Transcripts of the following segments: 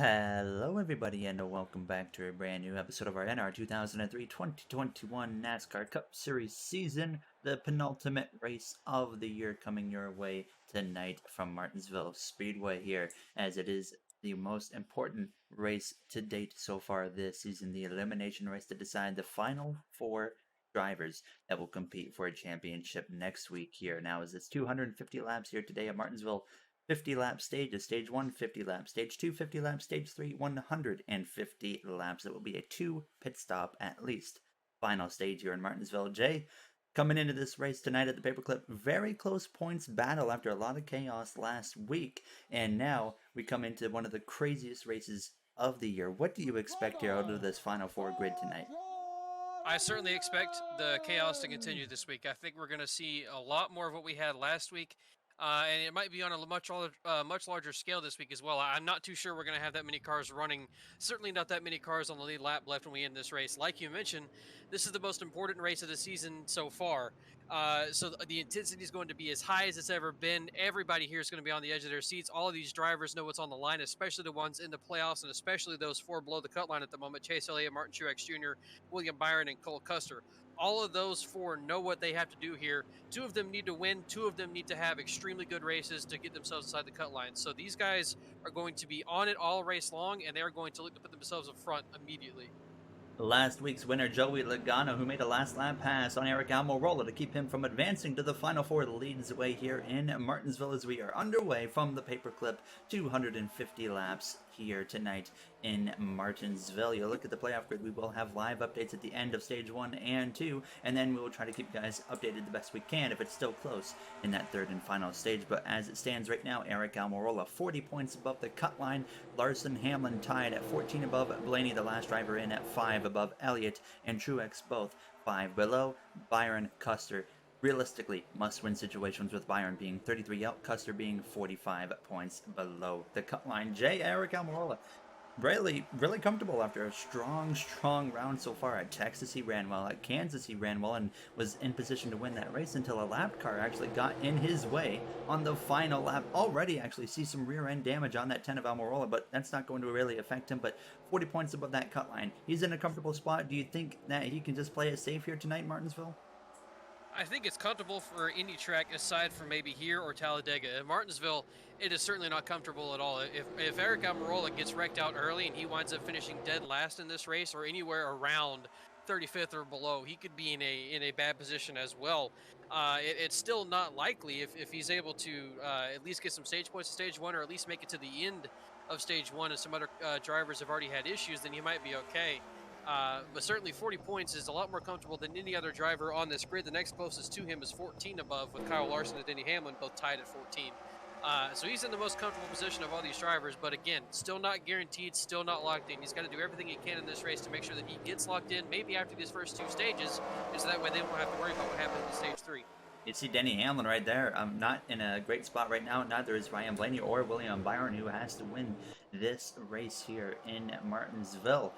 Hello, everybody, and welcome back to a brand new episode of our NR2003 2021 NASCAR Cup Series season, the penultimate race of the year coming your way tonight from Martinsville Speedway here, as it is the most important race to date so far this season, the elimination race to decide the final four drivers that will compete for a championship next week here. Now, as it's 250 laps here today at Martinsville, 50 lap stages, stage 1, 50 laps, stage 2, 50 laps, stage 3, 150 laps. It will be a 2 pit stop at least. Final stage here in Martinsville. Jay, coming into this race tonight at the Paperclip, very close points battle after a lot of chaos last week. And now we come into one of the craziest races of the year. What do you expect here out of this final four grid tonight? I certainly expect the chaos to continue this week. I think we're going to see a lot more of what we had last week, and it might be on a much larger scale this week as well. I'm not too sure we're going to have that many cars running. Certainly not that many cars on the lead lap left when we end this race. Like you mentioned, this is the most important race of the season so far. So the intensity is going to be as high as it's ever been. Everybody here is going to be on the edge of their seats. All of these drivers know what's on the line, especially the ones in the playoffs, and especially those four below the cut line at the moment: Chase Elliott, Martin Truex Jr., William Byron, and Cole Custer. All of those four know what they have to do here. Two of them need to win. Two of them need to have extremely good races to get themselves inside the cut line. So these guys are going to be on it all race long, and they're going to look to put themselves up front immediately. Last week's winner, Joey Logano, who made a last lap pass on Eric Almirola to keep him from advancing to the Final Four, leads the way here in Martinsville as we are underway from the Paperclip. 250 laps here tonight in Martinsville. You look at the playoff grid, we will have live updates at the end of stage 1 and 2, and then we will try to keep you guys updated the best we can if it's still close in that third and final stage. But as it stands right now, Eric Almirola 40 points above the cut line. Larson Hamlin tied at 14 above Blaney, the last driver in, at 5 above Elliott, and Truex both 5 below. Byron, Custer, realistically must-win situations, with Byron being 33 out, Custer being 45 points below the cut line. Eric Almirola, really comfortable after a strong round so far. At Texas he ran well, at Kansas he ran well and was in position to win that race until a lap car actually got in his way on the final lap. Already actually see some rear end damage on that 10 of Almirola, but that's not going to really affect him. But 40 points above that cut line, he's in a comfortable spot. Do you think that he can just play it safe here tonight in Martinsville? I think it's comfortable for any track aside from maybe here or Talladega. In Martinsville, it is certainly not comfortable at all. If Eric Almirola gets wrecked out early and he winds up finishing dead last in this race or anywhere around 35th or below, he could be in a bad position as well. It's still not likely if he's able to at least get some stage points in stage 1, or at least make it to the end of stage 1, and some other drivers have already had issues, then he might be okay. But certainly 40 points is a lot more comfortable than any other driver on this grid. The next closest to him is 14 above, with Kyle Larson and Denny Hamlin both tied at 14. So he's in the most comfortable position of all these drivers, but again, still not guaranteed, still not locked in. He's got to do everything he can in this race to make sure that he gets locked in, maybe after these first two stages, so that way they won't have to worry about what happens in stage 3. You see Denny Hamlin right there. Not in a great spot right now. Neither is Ryan Blaney or William Byron, who has to win this race here in Martinsville.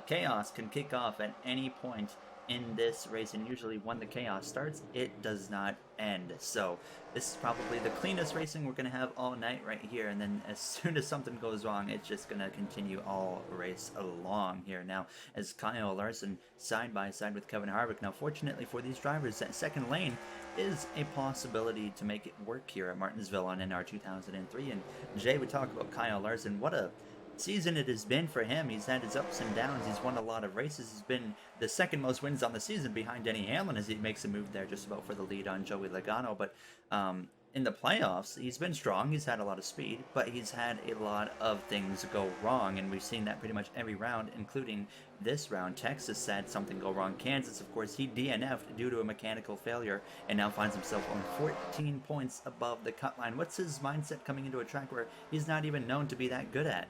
Chaos can kick off at any point in this race, and usually when the chaos starts, it does not end. So this is probably the cleanest racing we're going to have all night right here, and then as soon as something goes wrong, it's just going to continue all race along here. Now, as Kyle Larson side by side with Kevin Harvick. Now, fortunately for these drivers, that second lane is a possibility to make it work here at Martinsville on NR2003. And Jay would talk about Kyle Larson. What a season it has been for him. He's had his ups and downs. He's won a lot of races. He's been the second most wins on the season behind Denny Hamlin, as he makes a move there just about for the lead on Joey Logano. But in the playoffs, he's been strong. He's had a lot of speed, but he's had a lot of things go wrong, and we've seen that pretty much every round, including this round. Texas had something go wrong. Kansas, of course, he DNF'd due to a mechanical failure and now finds himself on 14 points above the cut line. What's his mindset coming into a track where he's not even known to be that good at?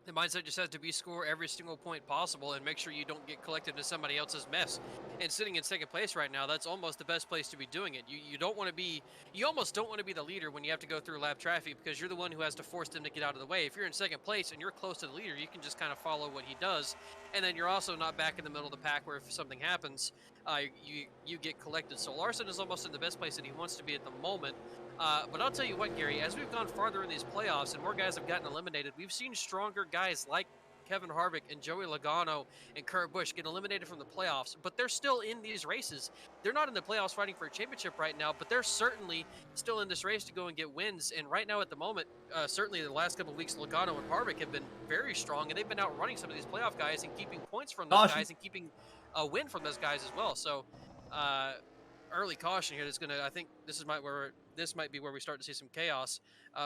The mindset just has to be score every single point possible and make sure you don't get collected into somebody else's mess. And sitting in second place right now, that's almost the best place to be doing it. You almost don't want to be the leader when you have to go through lap traffic, because you're the one who has to force them to get out of the way. If you're in second place and you're close to the leader, you can just kind of follow what he does, and then you're also not back in the middle of the pack where if something happens, you get collected. So Larson is almost in the best place that he wants to be at the moment. But I'll tell you what, Gary, as we've gone farther in these playoffs and more guys have gotten eliminated, we've seen stronger guys like Kevin Harvick and Joey Logano and Kurt Busch get eliminated from the playoffs, but they're still in these races. They're not in the playoffs fighting for a championship right now, but they're certainly still in this race to go and get wins. And right now, at the moment, certainly the last couple of weeks, Logano and Harvick have been very strong, and they've been outrunning some of these playoff guys and keeping points from those Caution. guys and keeping a win from those guys as well. So, early caution here is going to. I think this might be where we start to see some chaos.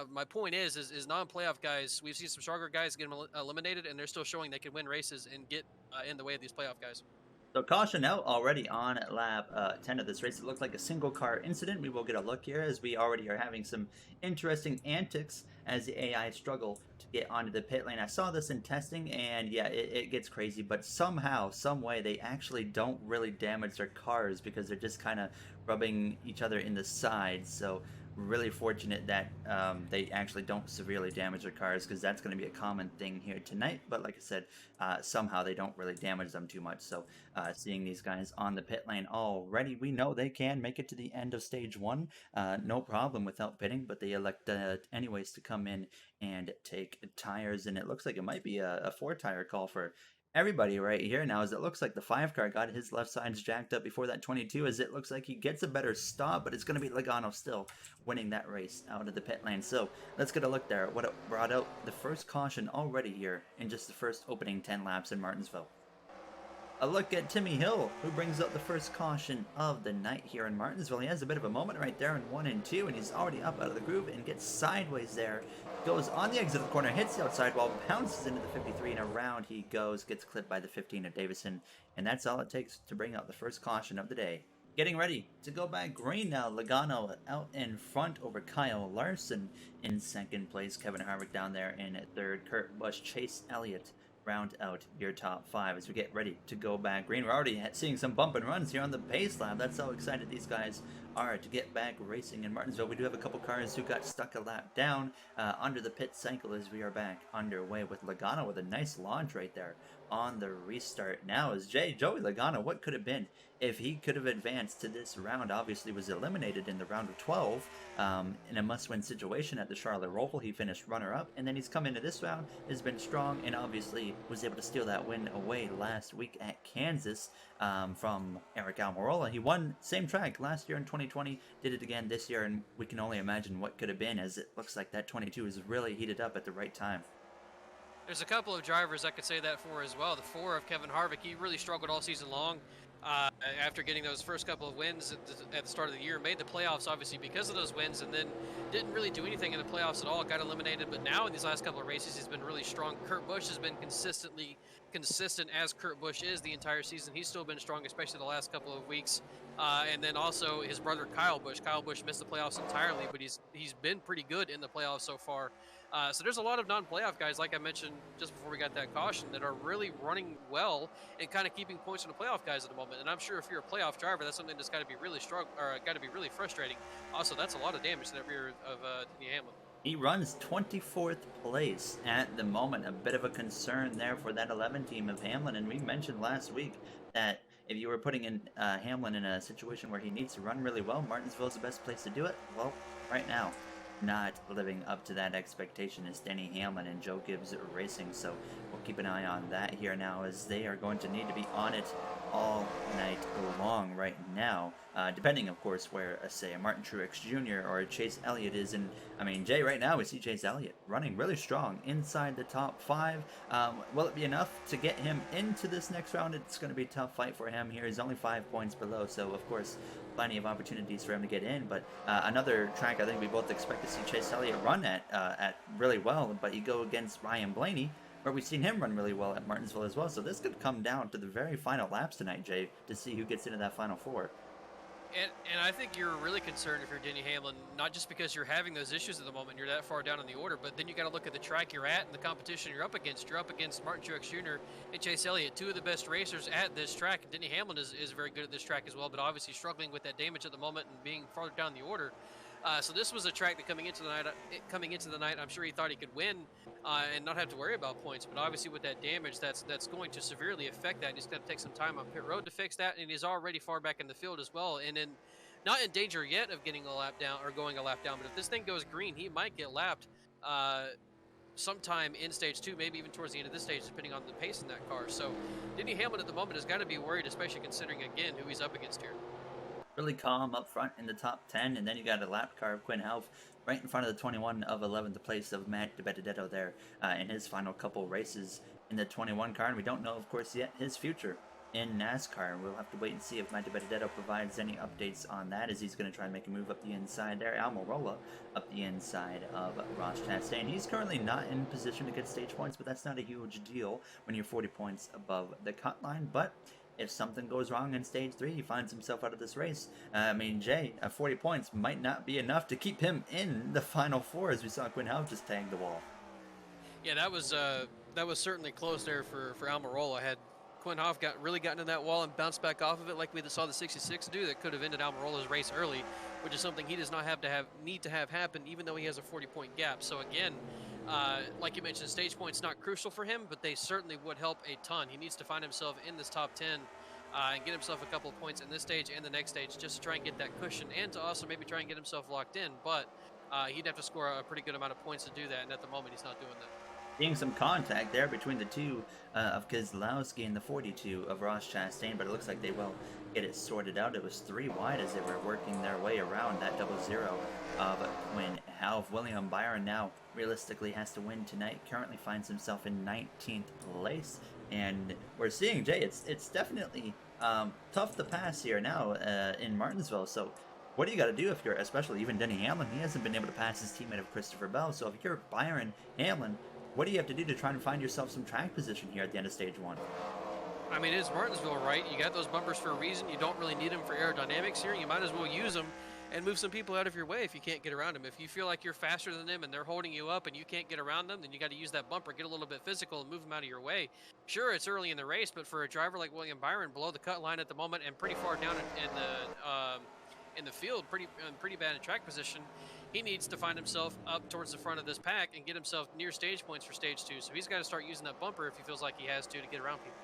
My point is non-playoff guys. We've seen some stronger guys get eliminated, and they're still showing they can win races and get in the way of these playoff guys. So caution out already on lap 10 of this race. It looked like a single car incident. We will get a look here as we already are having some interesting antics as the AI struggle to get onto the pit lane. I saw this in testing and yeah, it gets crazy, but somehow, some way, they actually don't really damage their cars because they're just kind of rubbing each other in the sides. So really fortunate that they actually don't severely damage their cars because that's going to be a common thing here tonight. But like I said, somehow they don't really damage them too much. So seeing these guys on the pit lane already, we know they can make it to the end of stage one, no problem without pitting, but they elect anyways to come in and take tires. And it looks like it might be a 4-tire call for everybody right here now, as it looks like the 5 car got his left sides jacked up before that 22, as it looks like he gets a better stop, but it's going to be Logano still winning that race out of the pit lane. So let's get a look there at what it brought out the first caution already here in just the first opening 10 laps in Martinsville. A look at Timmy Hill, who brings up the first caution of the night here in Martinsville. He has a bit of a moment right there in 1 and 2, and he's already up out of the groove and gets sideways there. Goes on the exit of the corner, hits the outside wall, bounces into the 53, and around he goes, gets clipped by the 15 of Davison. And that's all it takes to bring out the first caution of the day. Getting ready to go back green now. Logano out in front over Kyle Larson in second place. Kevin Harvick down there in third. Kurt Busch, Chase Elliott round out your top 5 as we get ready to go back green. We're already seeing some bump and runs here on the pace lap. That's how excited these guys are to get back racing in Martinsville. We do have a couple cars who got stuck a lap down under the pit cycle as we are back underway with Logano with a nice launch right there on the restart. Now is Joey Logano. What could have been if he could have advanced to this round? Obviously was eliminated in the round of 12 in a must-win situation at the Charlotte Roval. He finished runner-up, and then he's come into this round, has been strong, and obviously was able to steal that win away last week at Kansas from Eric Almirola. He won same track last year in 2020, did it again this year, and we can only imagine what could have been, as it looks like that 22 is really heated up at the right time. There's a couple of drivers I could say that for as well. The 4 of Kevin Harvick, he really struggled all season long. After getting those first couple of wins at the start of the year, made the playoffs obviously because of those wins, and then didn't really do anything in the playoffs at all, got eliminated. But now in these last couple of races, he's been really strong. Kurt Busch has been consistent as Kurt Busch is the entire season. He's still been strong, especially the last couple of weeks. And then also his brother Kyle Busch. Kyle Busch missed the playoffs entirely, but he's been pretty good in the playoffs so far. So there's a lot of non-playoff guys, like I mentioned just before we got that caution, that are really running well and kind of keeping points on the playoff guys at the moment. And I'm sure if you're a playoff driver, that's something that's got to be really really frustrating. Also, that's a lot of damage to the rear of Denny Hamlin. He runs 24th place at the moment. A bit of a concern there for that 11 team of Hamlin. And we mentioned last week that if you were putting in Hamlin in a situation where he needs to run really well, Martinsville is the best place to do it. Well, right now, not living up to that expectation is Denny Hamlin and Joe Gibbs Racing. So we'll keep an eye on that here now, as they are going to need to be on it all night long right now, depending of course where say a Martin Truex Jr. or a Chase Elliott is. And I mean, Jay, right now we see Chase Elliott running really strong inside the top 5. Will it be enough to get him into this next round? It's going to be a tough fight for him here. He's only 5 points below, so of course plenty of opportunities for him to get in. But another track I think we both expect to see Chase Elliott run at really well, but you go against Ryan Blaney, where we've seen him run really well at Martinsville as well. So this could come down to the very final laps tonight, Jay, to see who gets into that final 4. And I think you're really concerned if you're Denny Hamlin, not just because you're having those issues at the moment, you're that far down in the order, but then you got to look at the track you're at and the competition you're up against. You're up against Martin Truex Jr. and Chase Elliott, 2 of the best racers at this track. And Denny Hamlin is very good at this track as well, but obviously struggling with that damage at the moment and being farther down the order. So this was a track that coming into the night, I'm sure he thought he could win and not have to worry about points. But obviously with that damage, that's going to severely affect that. He's going to take some time on pit road to fix that, and he's already far back in the field as well. And then not in danger yet of getting a lap down or going a lap down, but if this thing goes green, he might get lapped uh, sometime in stage 2, maybe even towards the end of this stage, depending on the pace in that car. So Denny Hamlin at the moment has got to be worried, especially considering, again, who he's up against here. Really calm up front in the top 10, and then you got a lap car of Quinn Half right in front of the 21 of 11th place of Matt DiBenedetto there in his final couple races in the 21 car, and we don't know, of course, yet his future in NASCAR. We'll have to wait and see if Matt DiBenedetto provides any updates on that, as he's going to try and make a move up the inside there. Almirola up the inside of Ross Chastain. He's currently not in position to get stage points, but that's not a huge deal when you're 40 points above the cut line. But if something goes wrong in stage 3, he finds himself out of this race. I mean, Jay, 40 points might not be enough to keep him in the final 4, as we saw Quinn Half just tag the wall. Yeah, that was certainly close there for Almirola. Had Quinn Hoff really gotten in that wall and bounced back off of it like we saw the 66 do, that could have ended Almirola's race early, which is something he does not need to have happen, even though he has a 40-point gap. So again, like you mentioned, stage points not crucial for him, but they certainly would help a ton. He needs to find himself in this top 10 and get himself a couple of points in this stage and the next stage, just to try and get that cushion and to also maybe try and get himself locked in. But he'd have to score a pretty good amount of points to do that, and at the moment he's not doing that. Seeing some contact there between the two of Keselowski and the 42 of Ross Chastain, but it looks like they will get it sorted out. It was 3 wide as they were working their way around that 00 of Quinn Half. William Byron now realistically has to win tonight. Currently finds himself in 19th place, and we're seeing, Jay, it's definitely tough to pass here now in Martinsville. So what do you got to do if you're, especially even Denny Hamlin, he hasn't been able to pass his teammate of Christopher Bell. So if you're Byron Hamlin, what do you have to do to try and find yourself some track position here at the end of stage 1? I mean, it's Martinsville, right? You got those bumpers for a reason. You don't really need them for aerodynamics here. You might as well use them and move some people out of your way if you can't get around them. If you feel like you're faster than them and they're holding you up and you can't get around them, then you got to use that bumper, get a little bit physical, and move them out of your way. Sure, it's early in the race, but for a driver like William Byron, below the cut line at the moment and pretty far down in the field, pretty bad in track position, he needs to find himself up towards the front of this pack and get himself near stage points for stage 2. So he's got to start using that bumper if he feels like he has to get around people.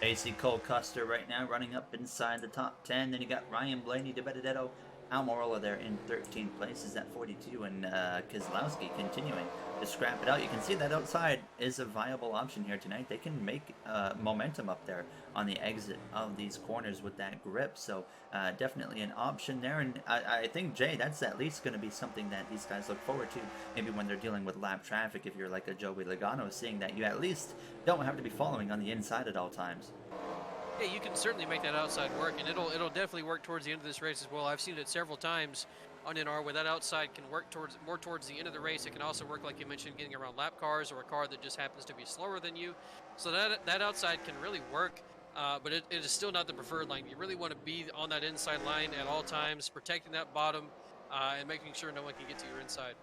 AC Cole Custer right now running up inside the top 10. Then you got Ryan Blaney, DiBenedetto, Almirola there in 13th place is at 42, and Keselowski continuing to scrap it out. You can see that outside is a viable option here tonight. They can make momentum up there on the exit of these corners with that grip, so definitely an option there. And I think, Jay, that's at least going to be something that these guys look forward to, maybe when they're dealing with lap traffic. If you're like a Joey Logano, seeing that you at least don't have to be following on the inside at all times. Yeah, you can certainly make that outside work, and it'll definitely work towards the end of this race as well. I've seen it several times on NR where that outside can work more towards the end of the race. It can also work, like you mentioned, getting around lap cars or a car that just happens to be slower than you. So that outside can really work, but it is still not the preferred line. You really want to be on that inside line at all times, protecting that bottom and making sure no one can get to your inside.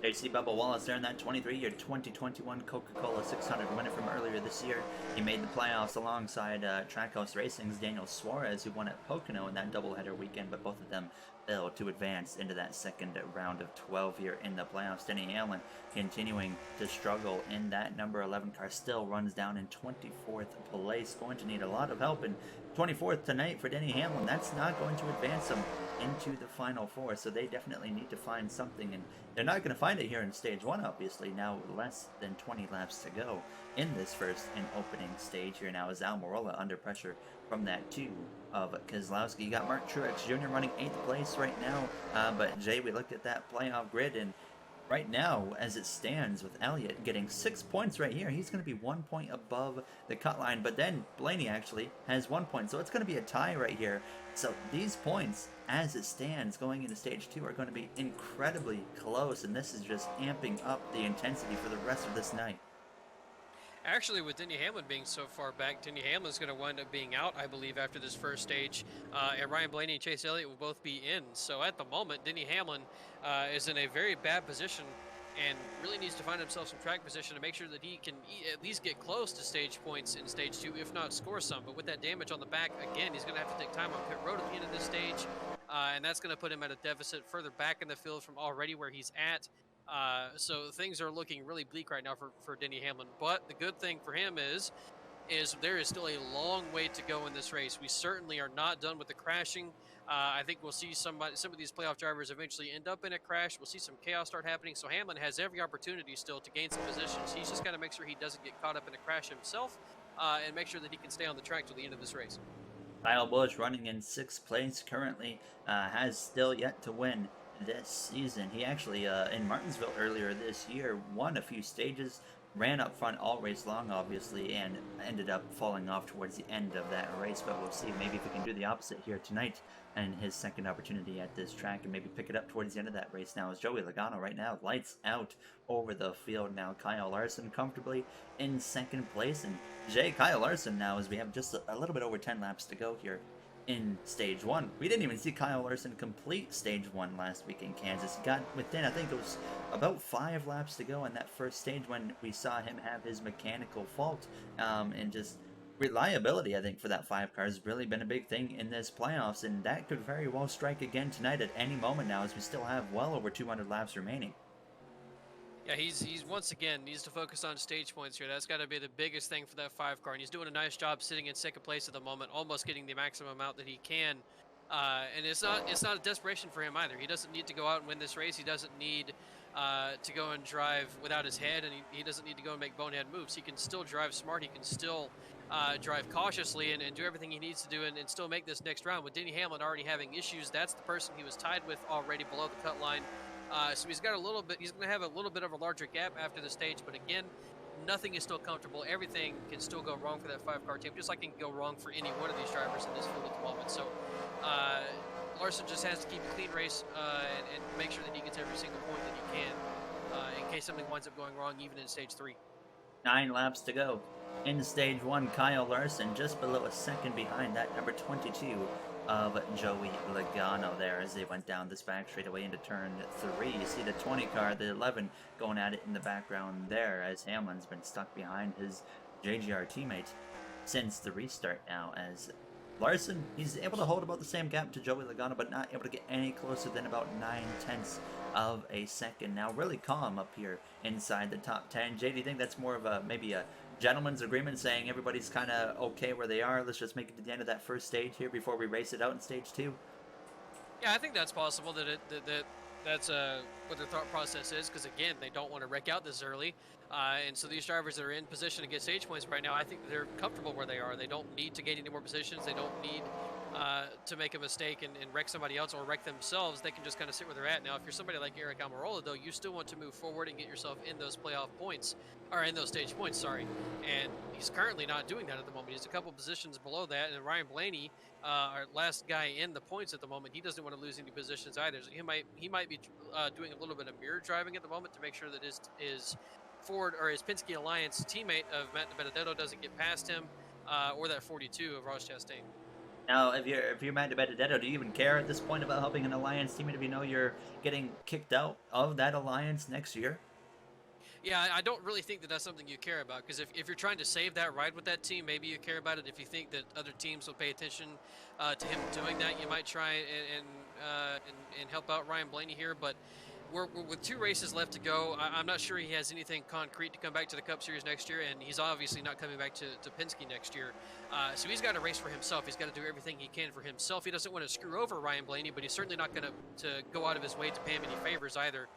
JC Bubba Wallace there in that 23-year 2021 Coca-Cola 600 winner from earlier this year. He made the playoffs alongside Trackhouse Racing's Daniel Suarez, who won at Pocono in that doubleheader weekend, but both of them failed to advance into that second round of 12 here in the playoffs. Denny Hamlin continuing to struggle in that number 11 car, still runs down in 24th place. Going to need a lot of help, and 24th tonight for Denny Hamlin, that's not going to advance him into the final 4, so they definitely need to find something, and they're not going to find it here in stage 1, obviously. Now less than 20 laps to go in this first and opening stage here now, as Almirola under pressure from that 2 of Keselowski. You got Mark Truex Jr. running 8th place right now, but Jay, we looked at that playoff grid, and right now, as it stands, with Elliott getting 6 points right here, he's going to be 1 point above the cut line. But then Blaney actually has 1 point, so it's going to be a tie right here. So these points, as it stands, going into stage 2, are going to be incredibly close, and this is just amping up the intensity for the rest of this night. Actually, with Denny Hamlin being so far back, Denny Hamlin's going to wind up being out, I believe, after this first stage. And Ryan Blaney and Chase Elliott will both be in. So at the moment, Denny Hamlin is in a very bad position and really needs to find himself some track position to make sure that he can at least get close to stage points in stage 2, if not score some. But with that damage on the back, again, he's going to have to take time on pit road at the end of this stage. And that's going to put him at a deficit further back in the field from already where he's at. So things are looking really bleak right now for Denny Hamlin. But the good thing for him is there is still a long way to go in this race. We certainly are not done with the crashing. I think we'll see some of these playoff drivers eventually end up in a crash. We'll see some chaos start happening. So Hamlin has every opportunity still to gain some positions. He's just got to make sure he doesn't get caught up in a crash himself, and make sure that he can stay on the track till the end of this race. Kyle Busch running in 6th place currently, has still yet to win this season. He actually, in Martinsville earlier this year, won a few stages, ran up front all race long, obviously, and ended up falling off towards the end of that race. But we'll see maybe if we can do the opposite here tonight and his second opportunity at this track and maybe pick it up towards the end of that race. Now, as Joey Logano right now, lights out over the field now. Kyle Larson comfortably in 2nd place, and Kyle Larson now, as we have just a little bit over 10 laps to go here in stage 1. We didn't even see Kyle Larson complete stage 1 last week in Kansas. He got within, I think it was about 5 laps to go in that first stage when we saw him have his mechanical fault, and just reliability, I think, for that 5 car has really been a big thing in this playoffs, and that could very well strike again tonight at any moment now, as we still have well over 200 laps remaining. Yeah, he's once again needs to focus on stage points here. That's got to be the biggest thing for that 5 car, and he's doing a nice job sitting in 2nd place at the moment, almost getting the maximum amount that he can. And it's not a desperation for him either. He doesn't need to go out and win this race. He doesn't need to go and drive without his head, and he doesn't need to go and make bonehead moves. He can still drive smart. He can still drive cautiously and do everything he needs to do and still make this next round. With Denny Hamlin already having issues, that's the person he was tied with already below the cut line. So he's got a little bit. He's going to have a little bit of a larger gap after the stage, but again, nothing is still comfortable. Everything can still go wrong for that 5 car team, just like it can go wrong for any one of these drivers in this field at the moment. So Larson just has to keep a clean race and make sure that he gets every single point that he can in case something winds up going wrong, even in stage 3. 9 laps to go. In stage 1, Kyle Larson just below a second behind that number 22 of Joey Logano there as they went down this back straightaway into turn 3. You see the 20 car, the 11, going at it in the background there as Hamlin's been stuck behind his JGR teammate since the restart now, as Larson, he's able to hold about the same gap to Joey Logano, but not able to get any closer than about 9/10 of a second. Now, really calm up here inside the top 10. Jay, do you think that's more of a maybe a gentleman's agreement, saying everybody's kind of okay where they are? Let's just make it to the end of that first stage here before we race it out in stage 2? Yeah, I think that's possible. That's what their thought process is, because again, they don't want to wreck out this early, and so these drivers that are in position to get stage points right now, I think they're comfortable where they are. They don't need to gain any more positions. They don't need to make a mistake and wreck somebody else or wreck themselves. They can just kind of sit where they're at. Now, if you're somebody like Eric Almirola, though, you still want to move forward and get yourself in those playoff points, or in those stage points, sorry. And he's currently not doing that at the moment. He's a couple positions below that, and Ryan Blaney, our last guy in the points at the moment, he doesn't want to lose any positions either. So he might be doing a little bit of mirror driving at the moment to make sure that his Ford or his Penske Alliance teammate of Matt Benedetto doesn't get past him, or that 42 of Ross Chastain. Now, if you're Matt Benedetto, do you even care at this point about helping an alliance teammate if you know you're getting kicked out of that alliance next year? Yeah, I don't really think that that's something you care about, because if you're trying to save that ride with that team, maybe you care about it. If you think that other teams will pay attention to him doing that, you might try and help out Ryan Blaney here. But we're with 2 races left to go. I'm not sure he has anything concrete to come back to the Cup Series next year, and he's obviously not coming back to Penske next year. So he's got to race for himself. He's got to do everything he can for himself. He doesn't want to screw over Ryan Blaney, but he's certainly not going to go out of his way to pay him any favors either.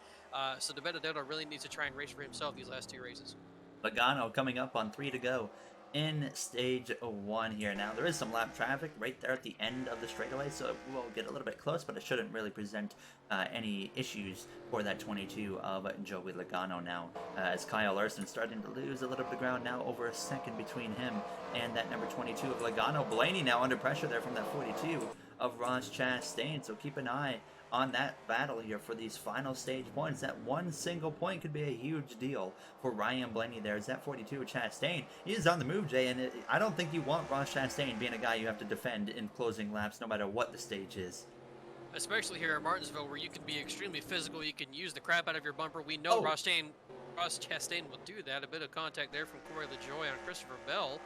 So De Benedetto really needs to try and race for himself these last 2 races. Logano coming up on 3 to go in stage 1 here. Now, there is some lap traffic right there at the end of the straightaway, so we'll get a little bit close, but it shouldn't really present any issues for that 22 of Joey Logano now, as Kyle Larson starting to lose a little bit of ground now, over a second between him and that number 22 of Logano. Blaney now under pressure there from that 42 of Ross Chastain, so keep an eye on that battle here for these final stage points. That one single point could be a huge deal for Ryan Blaney there. Is that 42 Chastain? He is on the move, Jay, and I don't think you want Ross Chastain being a guy you have to defend in closing laps no matter what the stage is. Especially here at Martinsville, where you can be extremely physical. You can use the crap out of your bumper. We know Ross Chastain will do that. A bit of contact there from Corey LaJoie on Christopher Bell.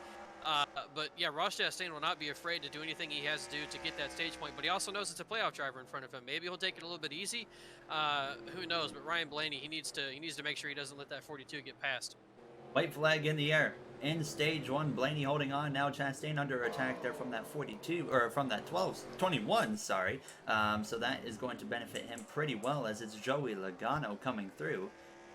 But yeah, Ross Chastain will not be afraid to do anything he has to do to get that stage point, but he also knows it's a playoff driver in front of him. Maybe he'll take it a little bit easy. Who knows? But Ryan Blaney, he needs to make sure he doesn't let that 42 get past. White flag in the air. In stage one, Blaney holding on. Now Chastain under attack there from that 42, or from that 21, sorry. So that is going to benefit him pretty well, as it's Joey Logano coming through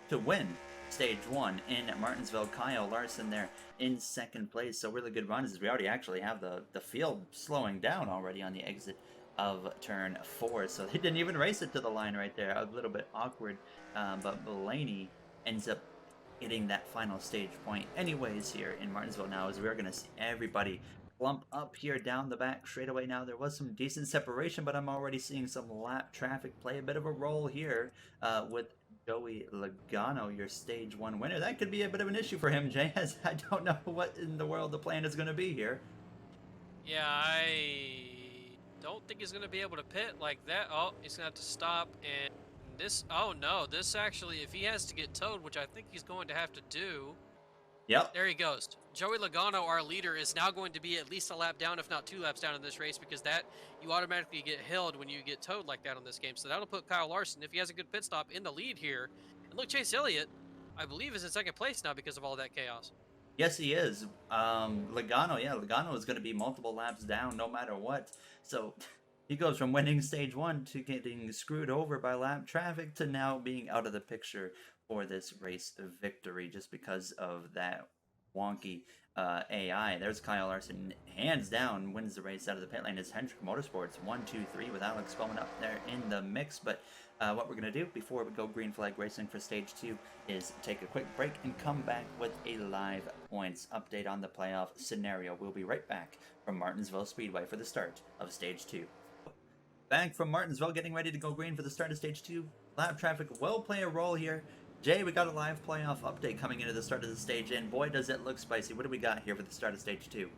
to win stage one in Martinsville. Kyle Larson there in second place. So really good runs, as we already actually have the field slowing down already on the exit of turn 4. So they didn't even race it to the line right there. A little bit awkward, but Blaney ends up getting that final stage point anyways here in Martinsville now, as we're going to see everybody clump up here down the back straightaway. Now there was some decent separation, but I'm already seeing some lap traffic play a bit of a role here with Joey Logano, your stage 1 winner. That could be a bit of an issue for him, Jay, as I don't know what in the world the plan is going to be here. Yeah, I don't think he's going to be able to pit like that. Oh, he's going to have to stop. And this, oh no, this actually, if he has to get towed, which I think he's going to have to do. Yep. There he goes. Joey Logano, our leader, is now going to be at least a lap down, if not 2 laps down in this race, because that you automatically get held when you get towed like that on this game. So that'll put Kyle Larson, if he has a good pit stop, in the lead here. And look, Chase Elliott, I believe, is in second place now because of all that chaos. Yes, he is. Logano is going to be multiple laps down no matter what. So he goes from winning stage 1 to getting screwed over by lap traffic to now being out of the picture for this race victory, just because of that wonky AI. There's Kyle Larson, hands down, wins the race out of the pit lane. Is Hendrick Motorsports 1-2-3 with Alex Bowman up there in the mix. But what we're going to do before we go green flag racing for stage 2 is take a quick break and come back with a live points update on the playoff scenario. We'll be right back from Martinsville Speedway for the start of stage 2. Back from Martinsville, getting ready to go green for the start of stage 2. Lap traffic will play a role here. Jay, we got a live playoff update coming into the start of the stage, and boy, does it look spicy. What do we got here for the start of stage 2?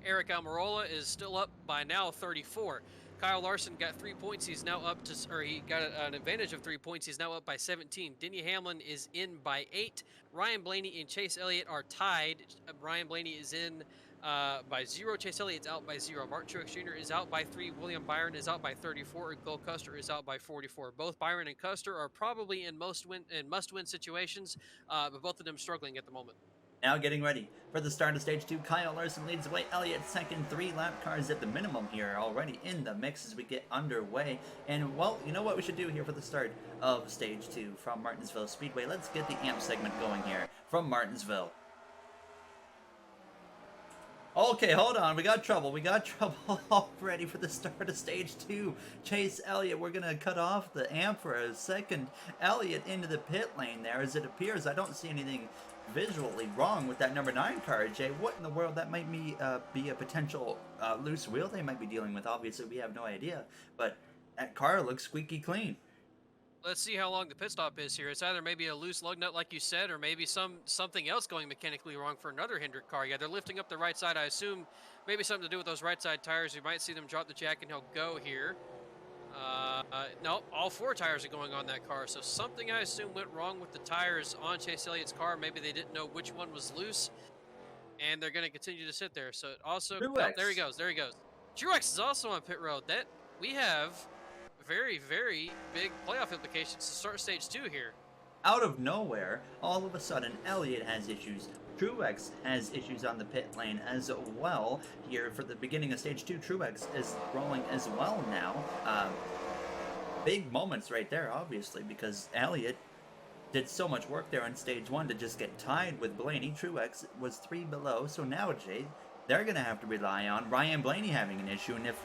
Eric Almirola is still up by now 34. Kyle Larson got 3 points. He's now up to, or he got an advantage of 3 points. He's now up by 17. Denny Hamlin is in by 8. Ryan Blaney and Chase Elliott are tied. Ryan Blaney is in by 0. Chase Elliott's out by 0. Martin Truex Jr. is out by 3. William Byron is out by 34. And Cole Custer is out by 44. Both Byron and Custer are probably in must-win situations, but both of them struggling at the moment. Now getting ready for the start of stage 2. Kyle Larson leads the way. Elliott second. 3 lap cars at the minimum here, already in the mix as we get underway. And, well, you know what we should do here for the start of stage 2 from Martinsville Speedway? Let's get the AMP segment going here from Martinsville. Okay, hold on. We got trouble. We got trouble already for the start of stage 2. Chase Elliott, we're going to cut off the AMP for a second. Elliott into the pit lane there. As it appears, I don't see anything visually wrong with that number 9 car, Jay. What in the world? That might be a potential loose wheel they might be dealing with. Obviously, we have no idea. But that car looks squeaky clean. Let's see how long the pit stop is here. It's either maybe a loose lug nut, like you said, or maybe something else going mechanically wrong for another Hendrick car. Yeah, they're lifting up the right side. I assume maybe something to do with those right side tires. You might see them drop the jack and he'll go here. No, all 4 tires are going on that car. So something, I assume, went wrong with the tires on Chase Elliott's car. Maybe they didn't know which one was loose, and they're going to continue to sit there. So it also, oh, there he goes. There he goes. Truex is also on pit road. That we have very, very big playoff implications to start stage 2 here. Out of nowhere, all of a sudden, Elliott has issues. Truex has issues on the pit lane as well. Here for the beginning of stage 2, Truex is rolling as well now. Big moments right there, obviously, because Elliott did so much work there on stage 1 to just get tied with Blaney. Truex was 3 below, so now, Jay, they're going to have to rely on Ryan Blaney having an issue, and if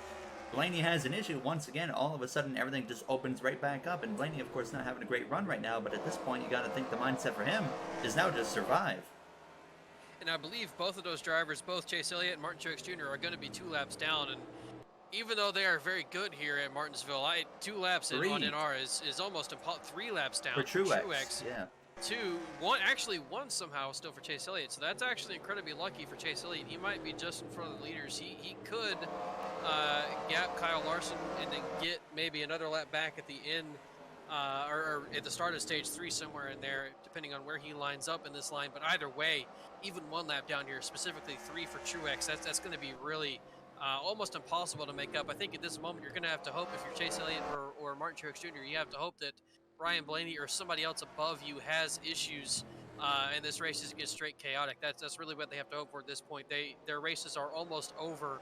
Blaney has an issue, once again, all of a sudden, everything just opens right back up, and Blaney, of course, not having a great run right now, but at this point, you got to think the mindset for him is now just survive. And I believe both of those drivers, both Chase Elliott and Martin Truex Jr., are going to be 2 laps down, and even though they are very good here at Martinsville, 2 laps in on NR is almost 3 laps down for Truex. Yeah. 1 somehow still for Chase Elliott. So that's actually incredibly lucky for Chase Elliott. He might be just in front of the leaders. He could gap Kyle Larson and then get maybe another lap back at the end or at the start of stage 3 somewhere in there, depending on where he lines up in this line. But either way, even 1 lap down here, specifically 3 for Truex, that's going to be really almost impossible to make up. I think at this moment you're going to have to hope, if you're Chase Elliott or Martin Truex Jr., you have to hope that Ryan Blaney or somebody else above you has issues and this race just gets straight chaotic. That's really what they have to hope for at this point. Their races are almost over,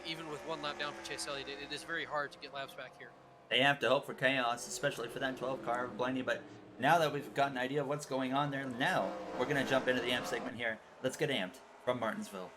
even with one lap down for Chase Elliott. It is very hard to get laps back here. They have to hope for chaos, especially for that 12 car of Blaney. But now that we've got an idea of what's going on there, now we're going to jump into the amp segment here. Let's get amped from Martinsville.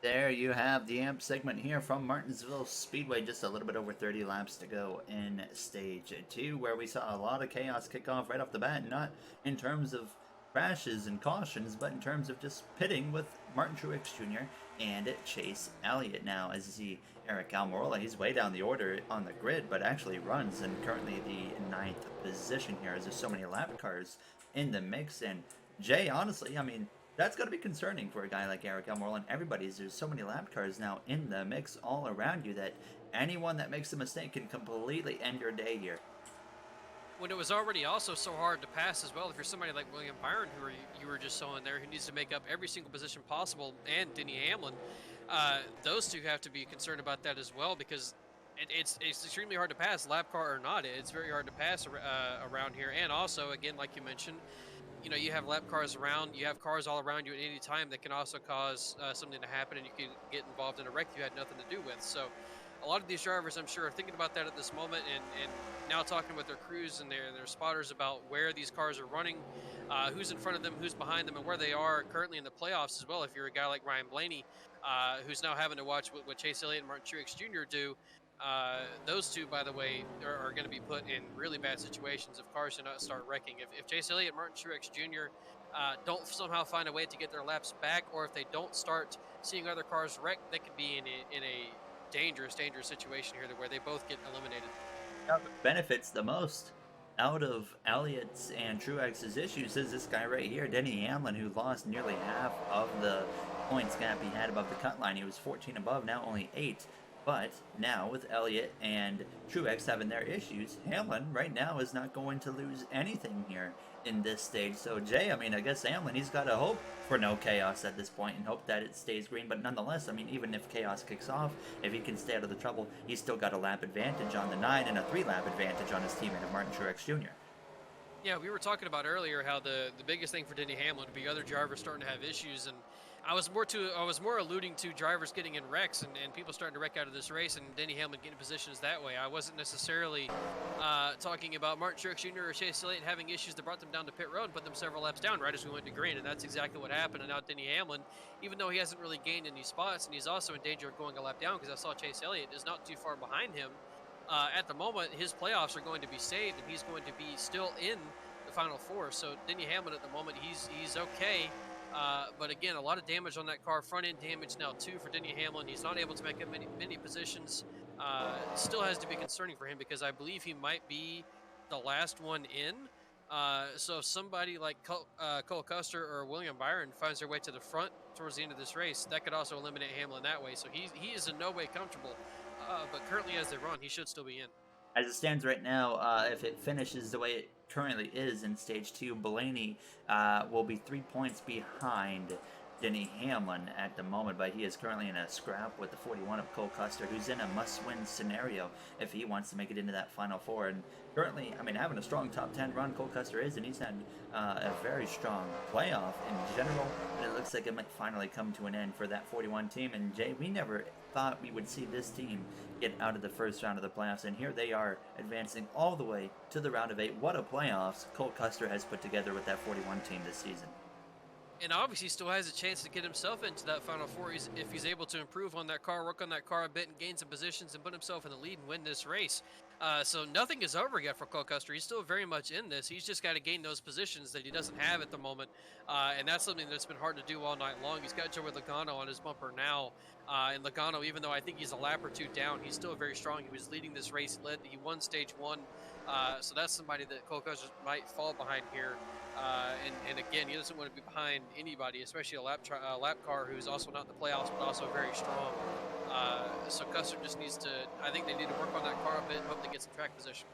There you have the amp segment here from Martinsville Speedway. Just a little bit over 30 laps to go in stage 2, where we saw a lot of chaos kick off right off the bat. Not in terms of crashes and cautions, but in terms of just pitting with Martin Truex Jr. and Chase Elliott. Now, as you see, Eric Almirola, he's way down the order on the grid, but actually runs in currently the 9th position here, as there's so many lap cars in the mix. And Jay, honestly, I mean, that's got to be concerning for a guy like Eric Almirola and everybody's. There's so many lap cars now in the mix all around you that anyone that makes a mistake can completely end your day here. When it was already also so hard to pass as well, if you're somebody like William Byron, who you were just showing there, who needs to make up every single position possible, and Denny Hamlin, those two have to be concerned about that as well, because it's extremely hard to pass, lap car or not. It's very hard to pass around here. And also, again, like you mentioned, you know, you have lap cars around, you have cars all around you at any time that can also cause something to happen, and you can get involved in a wreck you had nothing to do with. So a lot of these drivers, I'm sure, are thinking about that at this moment, and now talking with their crews and their spotters about where these cars are running, who's in front of them, who's behind them, and where they are currently in the playoffs as well. If you're a guy like Ryan Blaney, who's now having to watch what Chase Elliott and Martin Truex Jr. do, those two, by the way, are going to be put in really bad situations if cars do not start wrecking. If Chase Elliott and Martin Truex Jr. Don't somehow find a way to get their laps back, or if they don't start seeing other cars wreck, they could be in a dangerous situation here where they both get eliminated. Benefits the most out of Elliott's and Truex's issues is this guy right here, Denny Hamlin, who lost nearly half of the points gap he had above the cut line. He was 14 above, now only 8. But now with Elliott and Truex having their issues, Hamlin right now is not going to lose anything here in this stage. So Jay, I mean, I guess Hamlin, he's got to hope for no chaos at this point and hope that it stays green. But nonetheless, I mean, even if chaos kicks off, if he can stay out of the trouble, he's still got a lap advantage on the 9 and a 3-lap advantage on his teammate of Martin Truex Jr. Yeah, we were talking about earlier how the biggest thing for Denny Hamlin would be other drivers starting to have issues, and I was more alluding to drivers getting in wrecks and people starting to wreck out of this race, and Denny Hamlin getting positions that way. I wasn't necessarily talking about Martin Truex Jr. or Chase Elliott having issues that brought them down to pit road and put them several laps down right as we went to green, and that's exactly what happened. And now Denny Hamlin, even though he hasn't really gained any spots, and he's also in danger of going a lap down, because I saw Chase Elliott is not too far behind him. At the moment, his playoffs are going to be saved, and he's going to be still in the Final Four. So Denny Hamlin at the moment, he's okay. But again, a lot of damage on that car. Front end damage now too for Denny Hamlin. He's not able to make up many positions. Still has to be concerning for him, because I believe he might be the last one in. So if somebody like Cole Custer or William Byron finds their way to the front towards the end of this race, that could also eliminate Hamlin that way. So he is in no way comfortable. But currently, as they run, he should still be in. As it stands right now, if it finishes the way it currently is in stage two, Blaney will be 3 points behind Denny Hamlin at the moment, but he is currently in a scrap with the 41 of Cole Custer, who's in a must-win scenario if he wants to make it into that Final Four. And currently, I mean, having a strong top 10 run, Cole Custer is, and he's had a very strong playoff in general, and it looks like it might finally come to an end for that 41 team. And Jay, we never thought we would see this team get out of the first round of the playoffs, and here they are advancing all the way to the round of 8. What a playoffs Cole Custer has put together with that 41 team this season. And obviously still has a chance to get himself into that Final Four if he's able to improve on that car, work on that car a bit, and gain some positions and put himself in the lead and win this race. So nothing is over yet for Cole Custer. He's still very much in this. He's just got to gain those positions that he doesn't have at the moment, and that's something that's been hard to do all night long. He's got Joey Logano on his bumper now, and Logano, even though I think he's a lap or two down, he's still very strong. He was leading this race. He won stage 1, so that's somebody that Cole Custer might fall behind here. And again, he doesn't want to be behind anybody, especially a lap car who's also not in the playoffs, but also very strong. So Custer just needs to, I think they need to work on that car a bit and hope to get some track position.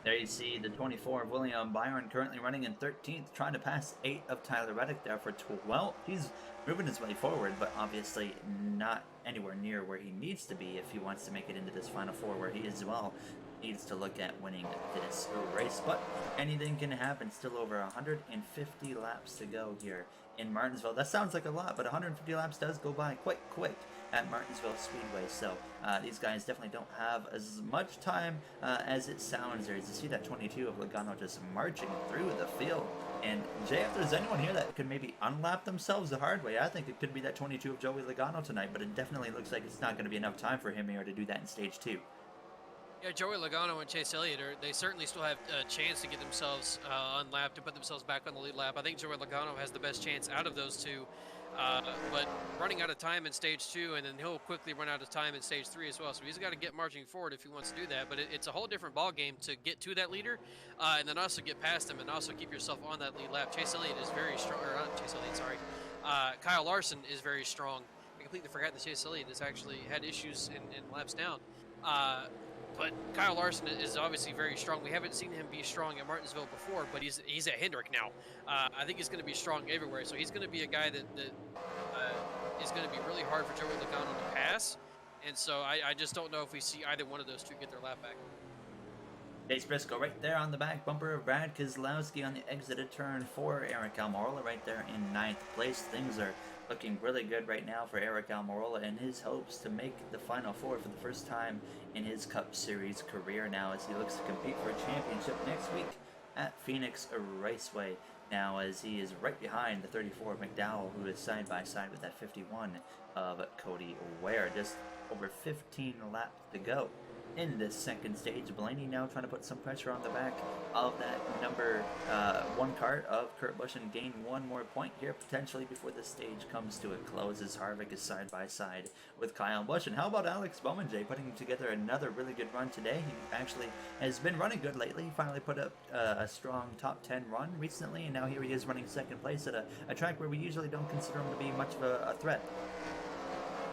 There you see the 24 of William Byron currently running in 13th, trying to pass 8 of Tyler Reddick there for 12th. He's moving his way forward, but obviously not anywhere near where he needs to be if he wants to make it into this Final Four, where he as well needs to look at winning this race. But anything can happen. Still over 150 laps to go here in Martinsville. That sounds like a lot, but 150 laps does go by quite quick at Martinsville Speedway. So these guys definitely don't have as much time as it sounds. There is to see that 22 of Logano just marching through the field. And Jay, if there's anyone here that could maybe unlap themselves the hard way, I think it could be that 22 of Joey Logano tonight. But it definitely looks like it's not going to be enough time for him here to do that in stage 2. Yeah, Joey Logano and Chase Elliott, they certainly still have a chance to get themselves unlapped, to put themselves back on the lead lap. I think Joey Logano has the best chance out of those two, but running out of time in stage 2, and then he'll quickly run out of time in stage 3 as well. So he's got to get marching forward if he wants to do that. But it's a whole different ball game to get to that leader, and then also get past him, and also keep yourself on that lead lap. Chase Elliott is very strong, or not Chase Elliott, sorry. Kyle Larson is very strong. I completely forgot that Chase Elliott has actually had issues in laps down. But Kyle Larson is obviously very strong. We haven't seen him be strong at Martinsville before, but he's at Hendrick now. I think he's going to be strong everywhere. So he's going to be a guy that is going to be really hard for Joey Logano to pass. And so I just don't know if we see either one of those two get their lap back. Chase Briscoe right there on the back bumper of Brad Keselowski on the exit of turn 4. Eric Almirola right there in 9th place. Things are looking really good right now for Eric Almirola and his hopes to make the Final Four for the first time in his Cup Series career now, as he looks to compete for a championship next week at Phoenix Raceway. Now, as he is right behind the 34 of McDowell, who is side by side with that 51 of Cody Ware. Just over 15 laps to go in this second stage. Blaney now trying to put some pressure on the back of that number 1 cart of Kurt Busch and gain 1 more point here potentially before the stage comes to a close, as Harvick is side by side with Kyle Busch. And how about Alex Bowman, Jay, putting together another really good run today? He actually has been running good lately. He finally put up a strong top 10 run recently, and now here he is running second place at a track where we usually don't consider him to be much of a threat.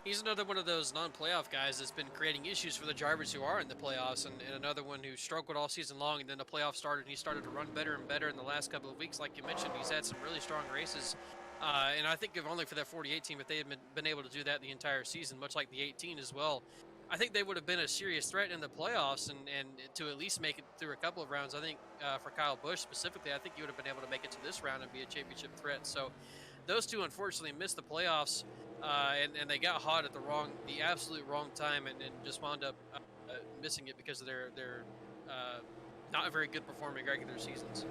He's another one of those non-playoff guys that's been creating issues for the drivers who are in the playoffs, and another one who struggled all season long, and then the playoffs started, and he started to run better and better in the last couple of weeks. Like you mentioned, he's had some really strong races, and I think if only for that 48 team, if they had been able to do that the entire season, much like the 18 as well, I think they would have been a serious threat in the playoffs, and to at least make it through a couple of rounds. I think for Kyle Busch specifically, I think he would have been able to make it to this round and be a championship threat. So those two unfortunately missed the playoffs. And they got hot at the absolute wrong time, and just wound up missing it because of their not very good performing regular seasons.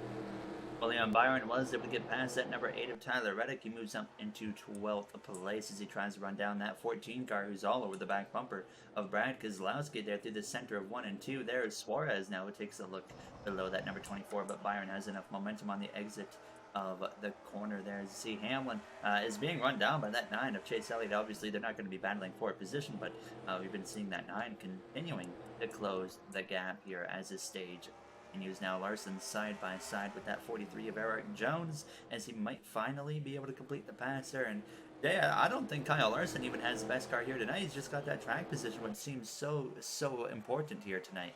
William Byron was able to get past that number 8 of Tyler Reddick. He moves up into 12th place as he tries to run down that 14 car who's all over the back bumper of Brad Keselowski there through the center of 1 and 2. There is Suarez now, who takes a look below that number 24, but Byron has enough momentum on the exit of the corner there. As you see, Hamlin is being run down by that 9 of Chase Elliott. Obviously, they're not going to be battling for a position, but we've been seeing that 9 continuing to close the gap here as this stage Continues now Larson side by side with that 43 of Eric Jones as he might finally be able to complete the pass there. And yeah, I don't think Kyle Larson even has the best car here tonight. He's just got that track position, which seems so important here tonight.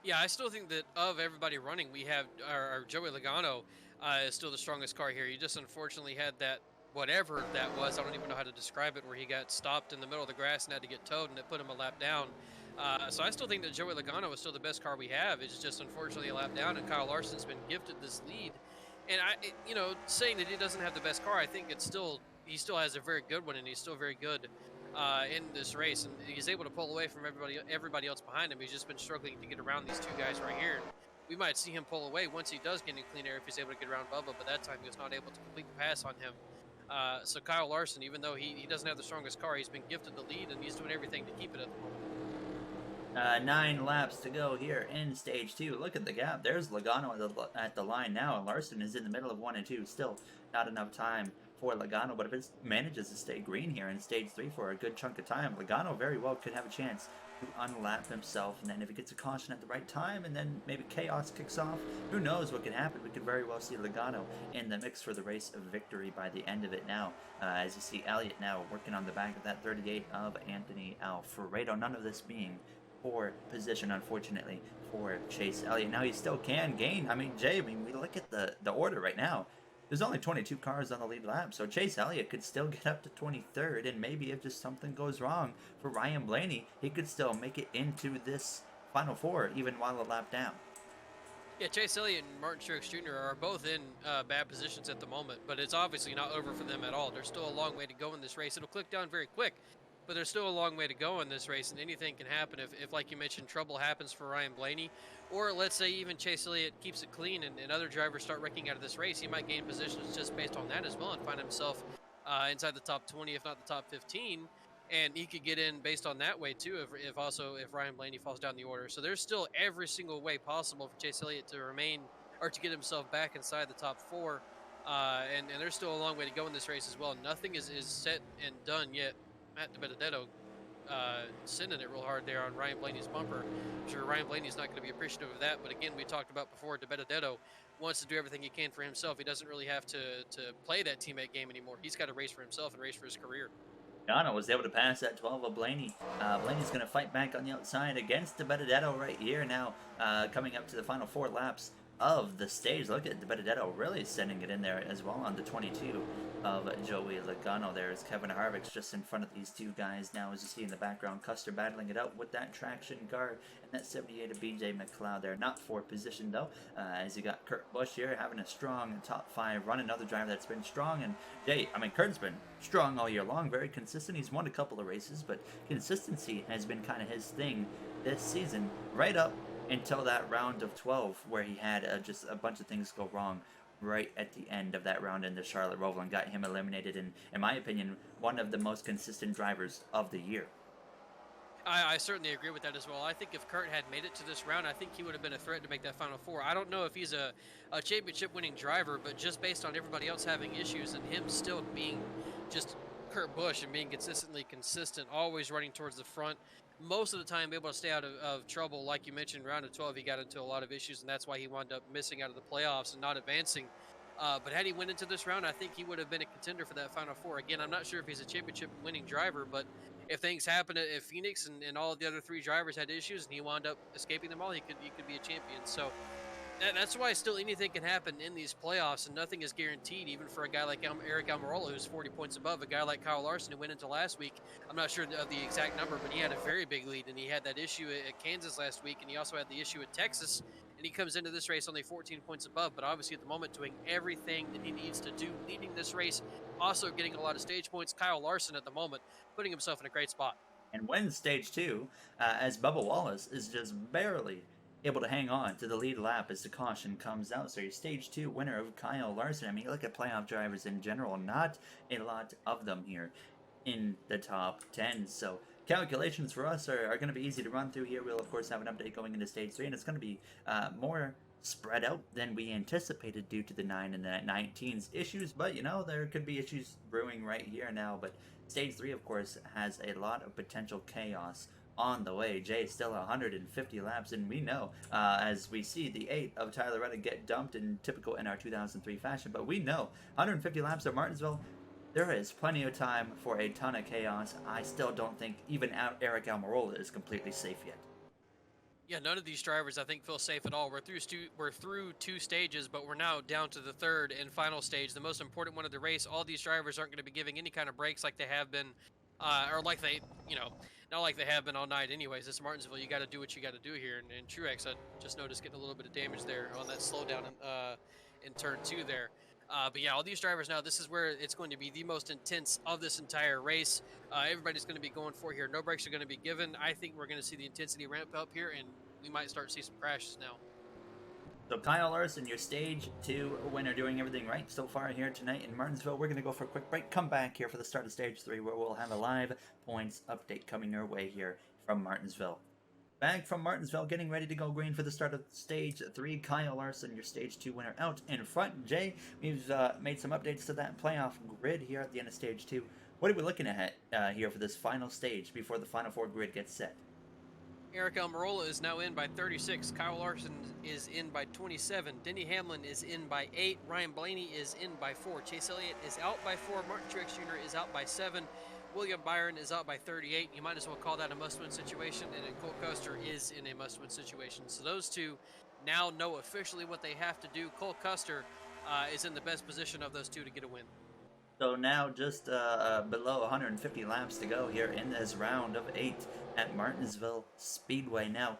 Yeah, I still think that of everybody running, we have our Joey Logano is still the strongest car here. He just unfortunately had that whatever that was. I don't even know how to describe it, where he got stopped in the middle of the grass and had to get towed, and it put him a lap down. So I still think that Joey Logano is still the best car we have. It's just unfortunately a lap down, and Kyle Larson's been gifted this lead. And saying that he doesn't have the best car, I think it's still he still has a very good one, and he's still very good in this race, and he's able to pull away from everybody else behind him. He's just been struggling to get around these two guys right here. We might see him pull away once he does get in clean air if he's able to get around Bubba, but that time he was not able to complete the pass on him. So Kyle Larson, even though he doesn't have the strongest car, he's been gifted the lead, and he's doing everything to keep it at the moment. 9 laps to go here in stage 2. Look at the gap. There's Logano at the line now, and Larson is in the middle of 1 and 2. Still not enough time for Logano, but if it manages to stay green here in stage 3 for a good chunk of time, Logano very well could have a chance to unlap himself, and then if he gets a caution at the right time, and then maybe chaos kicks off, who knows what could happen. We could very well see Logano in the mix for the race of victory by the end of it now, as you see Elliott now working on the back of that 38 of Anthony Alfredo. None of this being for position, unfortunately, for Chase Elliott. Now he still can gain. I mean, Jay, we look at the order right now. There's only 22 cars on the lead lap, so Chase Elliott could still get up to 23rd, and maybe if just something goes wrong for Ryan Blaney, he could still make it into this Final Four, even while a lap down. Yeah, Chase Elliott and Martin Truex Jr. are both in bad positions at the moment, but it's obviously not over for them at all. There's still a long way to go in this race. It'll click down very quick, but there's still a long way to go in this race, and anything can happen if like you mentioned, trouble happens for Ryan Blaney, or let's say even Chase Elliott keeps it clean and other drivers start wrecking out of this race. He might gain positions just based on that as well and find himself inside the top 20, if not the top 15, and he could get in based on that way too if Ryan Blaney falls down the order. So there's still every single way possible for Chase Elliott to remain or to get himself back inside the top 4, and there's still a long way to go in this race as well. Nothing is set and done yet. Matt DiBenedetto sending it real hard there on Ryan Blaney's bumper. I'm sure Ryan Blaney's not going to be appreciative of that, but again, we talked about before, DiBenedetto wants to do everything he can for himself. He doesn't really have to play that teammate game anymore. He's got to race for himself and race for his career. Logano was able to pass that 12 of Blaney. Blaney's going to fight back on the outside against DiBenedetto right here now, coming up to the final 4 laps of the stage. Look at DiBenedetto really sending it in there as well on the 22 of Joey Logano. There's Kevin Harvick's just in front of these two guys now, as you see in the background. Custer battling it out with that traction car and that 78 of BJ McLeod there. Not for position though, as you got Kurt Busch here having a strong top 5 run. Another driver that's been strong, and Jay, I mean, Kurt's been strong all year long, very consistent. He's won a couple of races, but consistency has been kind of his thing this season, right up until that round of 12 where he had just a bunch of things go wrong right at the end of that round in the Charlotte Roval and got him eliminated, and in my opinion, one of the most consistent drivers of the year. I certainly agree with that as well. I think if Kurt had made it to this round, I think he would have been a threat to make that Final Four. I don't know if he's a championship-winning driver, but just based on everybody else having issues and him still being just Kurt Busch and being consistently consistent, always running towards the front, most of the time able to stay out of trouble. Like you mentioned, round of 12, he got into a lot of issues, and that's why he wound up missing out of the playoffs and not advancing. But had he went into this round, I think he would have been a contender for that Final Four. Again, I'm not sure if he's a championship-winning driver, but if things happen at Phoenix and all of the other 3 drivers had issues and he wound up escaping them all, he could be a champion. So that's why still anything can happen in these playoffs, and nothing is guaranteed, even for a guy like Eric Almirola, who's 40 points above. A guy like Kyle Larson, who went into last week, I'm not sure of the exact number, but he had a very big lead, and he had that issue at Kansas last week, and he also had the issue at Texas, and he comes into this race only 14 points above, but obviously at the moment doing everything that he needs to do, leading this race, also getting a lot of stage points. Kyle Larson at the moment, putting himself in a great spot. And wins stage 2, as Bubba Wallace is just barely able to hang on to the lead lap as the caution comes out. So your stage 2 winner of Kyle Larson. I mean, look at playoff drivers in general, not a lot of them here in the top 10. So calculations for us are going to be easy to run through here. We'll of course have an update going into stage 3, and it's going to be more spread out than we anticipated due to the 9 and the 19's issues, but you know, there could be issues brewing right here now. But stage 3 of course has a lot of potential chaos on the way. Jay still 150 laps, and we know, as we see the 8 of Tyler Reddick get dumped in typical NR2003 fashion, but we know 150 laps at Martinsville, there is plenty of time for a ton of chaos. I still don't think even Eric Almirola is completely safe yet. Yeah, none of these drivers I think feel safe at all. We're through two stages, but we're now down to the third and final stage, the most important one of the race. All these drivers aren't going to be giving any kind of breaks like they have been, or like they, not like they have been all night. Anyways, this Martinsville, you got to do what you got to do here. And Truex, I just noticed getting a little bit of damage there on that slowdown in turn two there. But yeah, all these drivers now, this is where it's going to be the most intense of this entire race. Everybody's going to be going for here. No breaks are going to be given. I think we're going to see the intensity ramp up here, and we might start to see some crashes now. So Kyle Larson, your stage 2 winner, doing everything right so far here tonight in Martinsville. We're going to go for a quick break. Come back here for the start of stage 3, where we'll have a live points update coming your way here from Martinsville. Back from Martinsville, getting ready to go green for the start of stage 3. Kyle Larson, your stage 2 winner, out in front. Jay, we've made some updates to that playoff grid here at the end of stage 2. What are we looking at here for this final stage before the final 4 grid gets set? Eric Almirola is now in by 36. Kyle Larson is in by 27. Denny Hamlin is in by 8. Ryan Blaney is in by 4. Chase Elliott is out by 4. Martin Truex Jr. is out by 7. William Byron is out by 38. You might as well call that a must-win situation, and then Cole Custer is in a must-win situation. So those two now know officially what they have to do. Cole Custer is in the best position of those two to get a win. So now just below 150 laps to go here in this round of 8 at Martinsville Speedway. Now,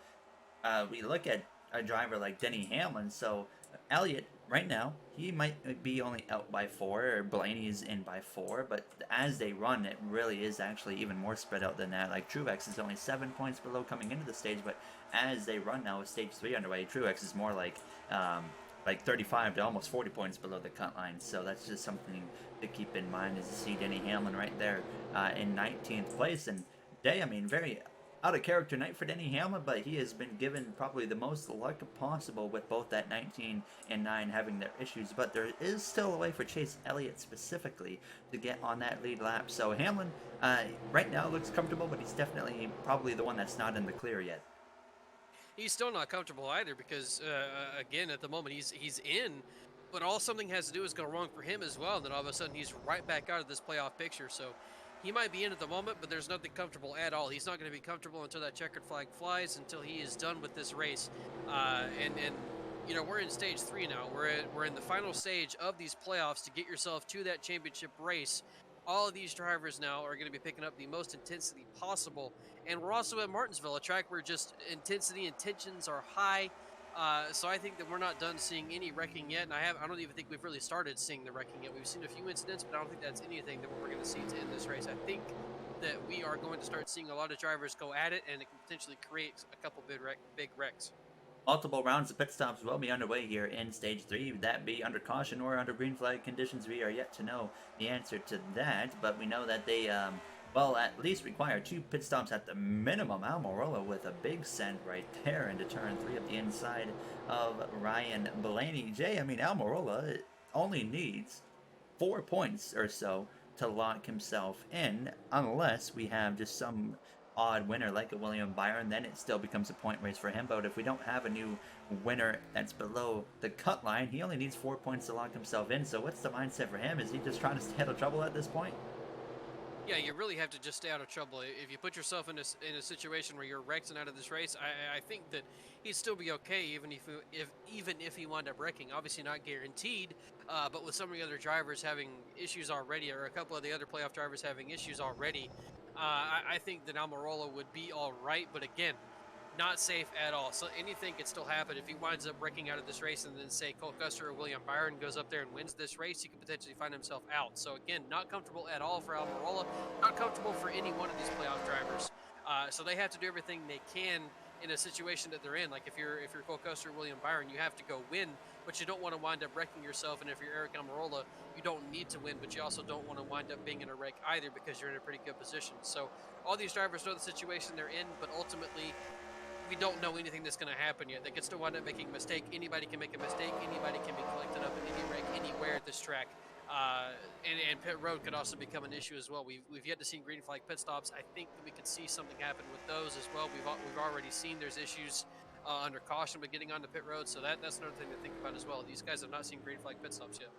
we look at a driver like Denny Hamlin. So Elliott, right now, he might be only out by 4, or Blaney's in by 4, but as they run, it really is actually even more spread out than that. Like Truex is only 7 points below coming into the stage, but as they run now with stage 3 underway, Truex is more like 35 to almost 40 points below the cut line. So that's just something to keep in mind, as you see Denny Hamlin right there in 19th place. And Day, I mean, very out of character night for Denny Hamlin, but he has been given probably the most luck possible with both that 19 and 9 having their issues. But there is still a way for Chase Elliott specifically to get on that lead lap. So Hamlin right now looks comfortable, but he's definitely probably the one that's not in the clear yet. He's still not comfortable either because, again, at the moment he's in, but all something has to do is go wrong for him as well. And then all of a sudden he's right back out of this playoff picture. So he might be in at the moment, but there's nothing comfortable at all. He's not going to be comfortable until that checkered flag flies, until he is done with this race. And you know, we're in stage 3 now. We're in the final stage of these playoffs to get yourself to that championship race. All of these drivers now are going to be picking up the most intensity possible. And we're also at Martinsville, a track where just intensity and tensions are high. So I think that we're not done seeing any wrecking yet. And I don't even think we've really started seeing the wrecking yet. We've seen a few incidents, but I don't think that's anything that we're going to see to end this race. I think that we are going to start seeing a lot of drivers go at it, and it can potentially create a couple big wrecks. Multiple rounds of pit stops will be underway here in stage 3. That be under caution or under green flag conditions. We are yet to know the answer to that, but we know that they, well, at least require 2 pit stops at the minimum. Almirola with a big send right there into turn 3 of the inside of Ryan Blaney. Jay, I mean, Almirola only needs 4 points or so to lock himself in, unless we have just some odd winner like a William Byron. Then it still becomes a point race for him. But if we don't have a new winner that's below the cut line, he only needs 4 points to lock himself in. So what's the mindset for him? Is he just trying to stay out of trouble at this point? Yeah, you really have to just stay out of trouble. If you put yourself in a situation where you're wrecked and out of this race, I think that he'd still be okay even if he wound up wrecking. Obviously not guaranteed, but with so many other drivers having issues already, or a couple of the other playoff drivers having issues already, I think that Almirola would be all right. But again, not safe at all. So anything could still happen. If he winds up wrecking out of this race and then say Cole Custer or William Byron goes up there and wins this race, he could potentially find himself out. So again, not comfortable at all for Almirola, not comfortable for any one of these playoff drivers. So they have to do everything they can in a situation that they're in. Like if you're Cole Custer or William Byron, you have to go win, but you don't want to wind up wrecking yourself. And if you're Eric Almirola, you don't need to win, but you also don't want to wind up being in a wreck either, because you're in a pretty good position. So all these drivers know the situation they're in, but ultimately we don't know anything that's going to happen yet. They could still wind up making a mistake. Anybody can make a mistake. Anybody can be collected up in any wreck anywhere at this track. And pit road could also become an issue as well. We've yet to see green flag pit stops. I think that we could see something happen with those as well. We've already seen there's issues under caution with getting onto pit road, so that's another thing to think about as well. These guys have not seen green flag pit stops yet.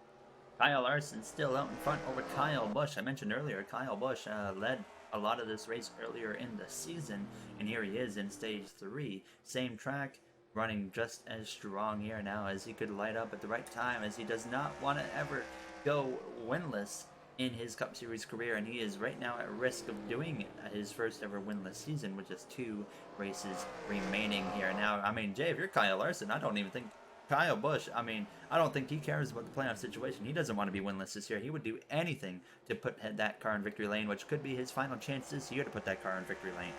Kyle Larson still out in front over Kyle Busch. I mentioned earlier, Kyle Busch led a lot of this race earlier in the season, and here he is in stage 3. Same track, running just as strong here now as he could light up at the right time, as he does not want to ever go winless in his Cup Series career, and he is right now at risk of doing his first ever winless season with just 2 races remaining here. Now, I mean, Jay, if you're Kyle Larson, I don't even think Kyle Busch, I mean, I don't think he cares about the playoff situation. He doesn't want to be winless this year. He would do anything to put that car in victory lane, which could be his final chance this year to put that car in victory lane.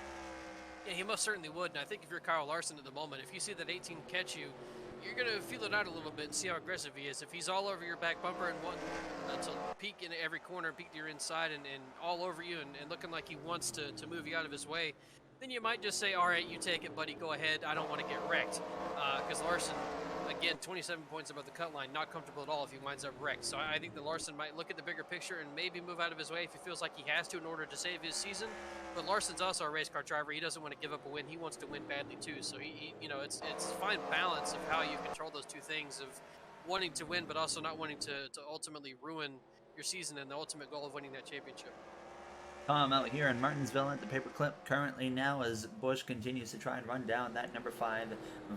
Yeah, he most certainly would. And I think if you're Kyle Larson at the moment, if you see that 18 catch you, you're going to feel it out a little bit and see how aggressive he is. If he's all over your back bumper and wants to peek in every corner, peek to your inside and all over you and looking like he wants to move you out of his way, then you might just say, all right, you take it, buddy, go ahead. I don't want to get wrecked. Because Larson, again, 27 points above the cut line, not comfortable at all if he winds up wrecked. So I think that Larson might look at the bigger picture and maybe move out of his way if he feels like he has to in order to save his season. But Larson's also a race car driver. He doesn't want to give up a win. He wants to win badly too. So he you know, it's a fine balance of how you control those two things of wanting to win, but also not wanting to ultimately ruin your season and the ultimate goal of winning that championship. Tom out here in Martinsville at the paperclip currently now as Busch continues to try and run down that number 5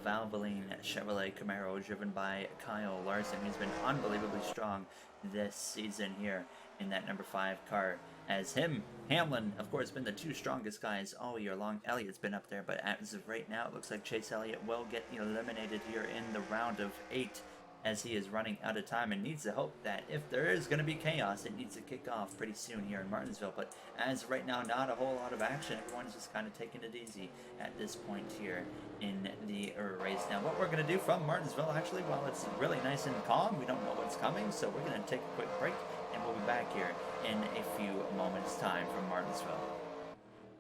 Valvoline Chevrolet Camaro driven by Kyle Larson. He's been unbelievably strong this season here in that number 5 car. As him, Hamlin, of course, been the 2 strongest guys all year long. Elliott's been up there, but as of right now, it looks like Chase Elliott will get eliminated here in the round of 8. As he is running out of time and needs to hope that if there is going to be chaos, it needs to kick off pretty soon here in Martinsville. But as of right now, not a whole lot of action. Everyone's just kind of taking it easy at this point here in the race. Now, what we're going to do from Martinsville, actually, while it's really nice and calm, we don't know what's coming, so we're going to take a quick break, and we'll be back here in a few moments' time from Martinsville.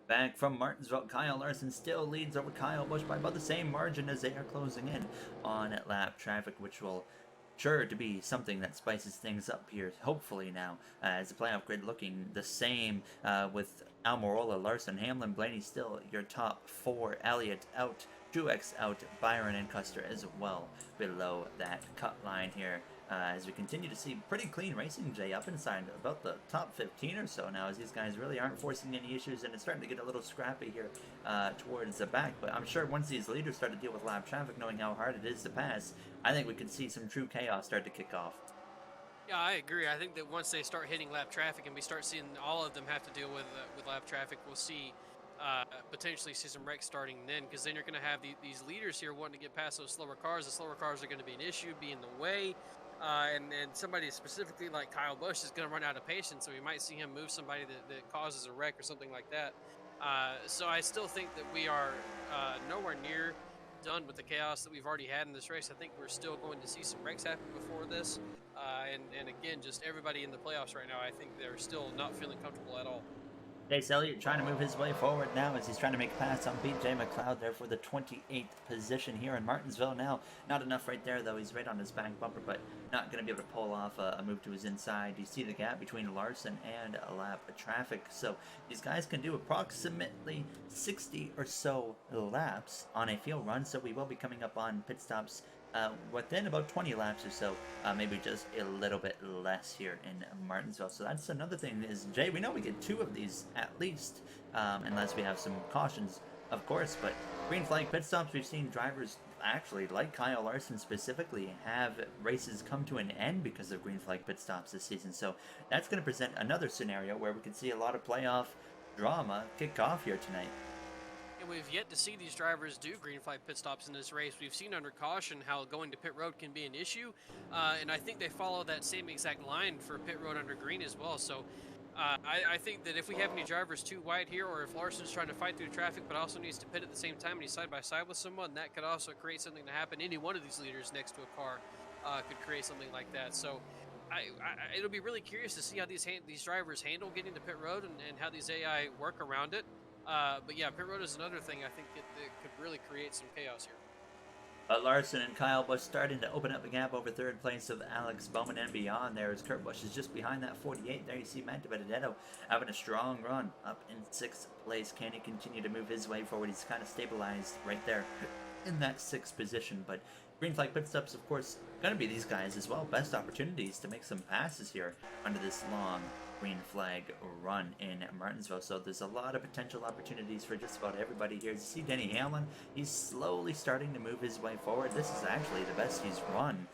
Back from Martinsville, Kyle Larson still leads over Kyle Busch by about the same margin as they are closing in on lap traffic, which will sure to be something that spices things up here, hopefully now, as the playoff grid looking the same with Almirola, Larson, Hamlin, Blaney still your top 4, Elliott out, Truex out, Byron and Custer as well below that cut line here. As we continue to see pretty clean racing, Jay, up inside about the top 15 or so now, as these guys really aren't forcing any issues, and it's starting to get a little scrappy here towards the back. But I'm sure once these leaders start to deal with lap traffic, knowing how hard it is to pass, I think we could see some true chaos start to kick off. Yeah, I agree. I think that once they start hitting lap traffic and we start seeing all of them have to deal with lap traffic, we'll see potentially see some wrecks starting then, because then you're going to have these leaders here wanting to get past those slower cars. The slower cars are going to be an issue, be in the way. And somebody specifically like Kyle Busch is going to run out of patience, so we might see him move somebody that causes a wreck or something like that. So I still think that we are nowhere near done with the chaos that we've already had in this race. I think we're still going to see some wrecks happen before this. And again, just everybody in the playoffs right now, I think they're still not feeling comfortable at all. Chase Elliott trying to move his way forward now as he's trying to make a pass on BJ McLeod there for the 28th position here in Martinsville now. Not enough right there, though. He's right on his back bumper, but not going to be able to pull off a move to his inside. You see the gap between Larson and a lap of traffic. So these guys can do approximately 60 or so laps on a field run, so we will be coming up on pit stops within about 20 laps or so, maybe just a little bit less here in Martinsville. So that's another thing is, Jay, we know we get 2 of these at least, unless we have some cautions, of course. But green flag pit stops, we've seen drivers actually, like Kyle Larson specifically, have races come to an end because of green flag pit stops this season. So that's going to present another scenario where we could see a lot of playoff drama kick off here tonight. And we've yet to see these drivers do green flag pit stops in this race. We've seen under caution how going to pit road can be an issue, and I think they follow that same exact line for pit road under green as well. So I think that if we have any drivers too wide here, or if Larson's trying to fight through traffic but also needs to pit at the same time and he's side by side with someone, that could also create something to happen. Any one of these leaders next to a car could create something like that. So it'll be really curious to see how these drivers handle getting to pit road and how these AI work around it. But yeah, pit road is another thing I think that could really create some chaos here. But Larson and Kyle Busch starting to open up the gap over third place of Alex Bowman and beyond there as Kurt Busch is just behind that 48. There you see Matt Benedetto having a strong run up in 6th place. Can he continue to move his way forward? He's kind of stabilized right there in that 6th position. But green flag pit stops, of course, going to be these guys as well. Best opportunities to make some passes here under this long green flag run in Martinsville. So there's a lot of potential opportunities for just about everybody here. As you see Denny Hamlin, he's slowly starting to move his way forward. This is actually the best he's run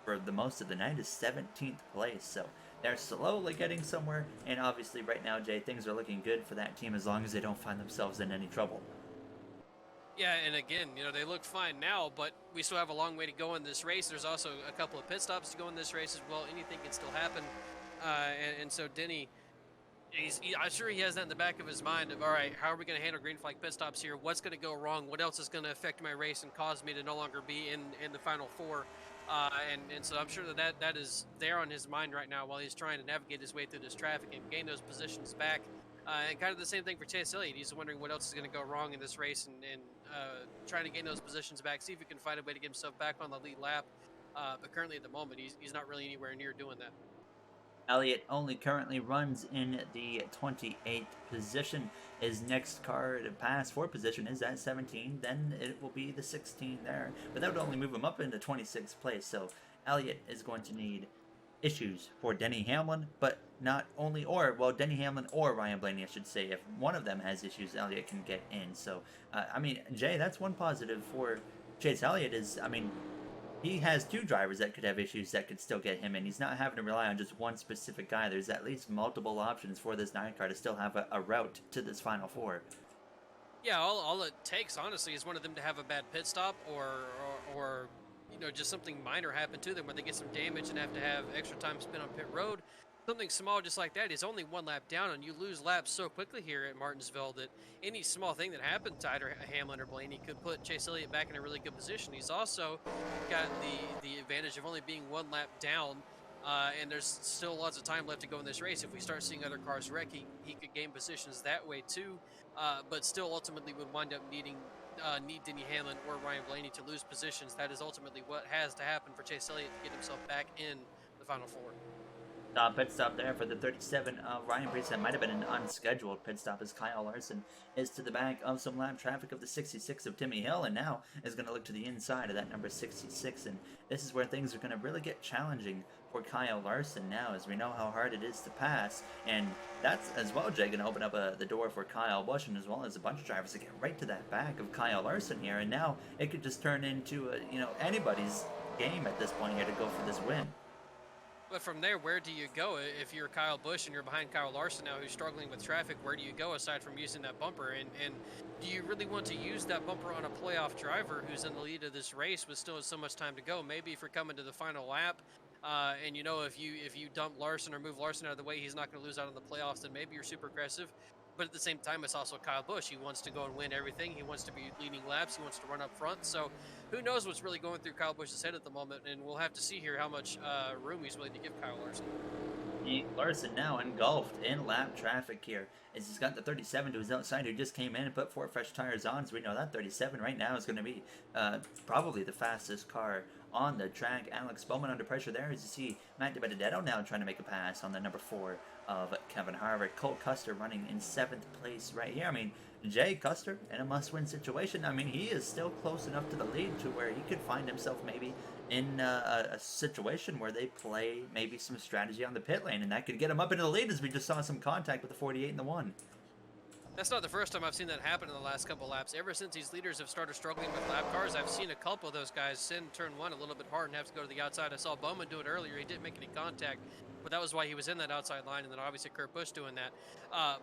for the most of the night, is 17th place. So they're slowly getting somewhere. And obviously right now, Jay, things are looking good for that team as long as they don't find themselves in any trouble. Yeah, and again, you know, they look fine now, but we still have a long way to go in this race. There's also a couple of pit stops to go in this race as well. Anything can still happen. And so Denny, I'm sure he has that in the back of his mind of, all right, how are we going to handle green flag pit stops here? What's going to go wrong? What else is going to affect my race and cause me to no longer be in the final 4? And so I'm sure that is there on his mind right now while he's trying to navigate his way through this traffic and gain those positions back. And kind of the same thing for Chase Elliott. He's wondering what else is going to go wrong in this race and trying to gain those positions back, see if he can find a way to get himself back on the lead lap. But currently at the moment, he's not really anywhere near doing that. Elliott only currently runs in the 28th position. His next car to pass for position is at 17. Then it will be the 16 there. But that would only move him up into 26th place. So Elliott is going to need issues for Denny Hamlin, but not only, well, Denny Hamlin or Ryan Blaney, I should say. If one of them has issues, Elliott can get in. So, I mean, Jay, that's one positive for Chase Elliott is, I mean, he has 2 drivers that could have issues that could still get him in. He's not having to rely on just one specific guy. There's at least multiple options for this 9 car to still have a route to this final 4. Yeah, all it takes, honestly, is one of them to have a bad pit stop or you know, just something minor happen to them where they get some damage and have to have extra time spent on pit road. Something small just like that is only 1 lap down, and you lose laps so quickly here at Martinsville that any small thing that happened to either Hamlin or Blaney could put Chase Elliott back in a really good position. He's also got the advantage of only being 1 lap down, and there's still lots of time left to go in this race. If we start seeing other cars wreck, he could gain positions that way too, but still ultimately would wind up need Denny Hamlin or Ryan Blaney to lose positions. That is ultimately what has to happen for Chase Elliott to get himself back in the final 4. Pit stop there for the 37 of Ryan Preece. That might have been an unscheduled pit stop as Kyle Larson is to the back of some lap traffic of the 66 of Timmy Hill and now is going to look to the inside of that number 66. And this is where things are going to really get challenging for Kyle Larson now, as we know how hard it is to pass. And that's as well, Jay, going to open up the door for Kyle Busch and as well as a bunch of drivers to get right to that back of Kyle Larson here. And now it could just turn into anybody's game at this point here to go for this win. But from there, where do you go? If you're Kyle Busch and you're behind Kyle Larson now, who's struggling with traffic, where do you go aside from using that bumper? And do you really want to use that bumper on a playoff driver who's in the lead of this race with still so much time to go? Maybe if you're coming to the final lap, and you know if you dump Larson or move Larson out of the way, he's not going to lose out on the playoffs, then maybe you're super aggressive. But at the same time, it's also Kyle Busch. He wants to go and win everything. He wants to be leading laps. He wants to run up front. So who knows what's really going through Kyle Busch's head at the moment, and we'll have to see here how much room he's willing to give Kyle Larson. Larson now engulfed in lap traffic here as he's got the 37 to his outside who just came in and put 4 fresh tires on. So we know that 37 right now is going to be probably the fastest car on the track. Alex Bowman under pressure there as you see Matt Benedetto now trying to make a pass on the number 4 of Kevin Harvick. Cole Custer running in 7th place right here. I mean, Jay Custer in a must-win situation. I mean, he is still close enough to the lead to where he could find himself maybe in a situation where they play maybe some strategy on the pit lane, and that could get him up into the lead as we just saw some contact with the 48 and the 1. That's not the first time I've seen that happen in the last couple laps. Ever since these leaders have started struggling with lap cars, I've seen a couple of those guys send turn 1 a little bit hard and have to go to the outside. I saw Bowman do it earlier. He didn't make any contact, but that was why he was in that outside line, and then obviously Kurt Busch doing that.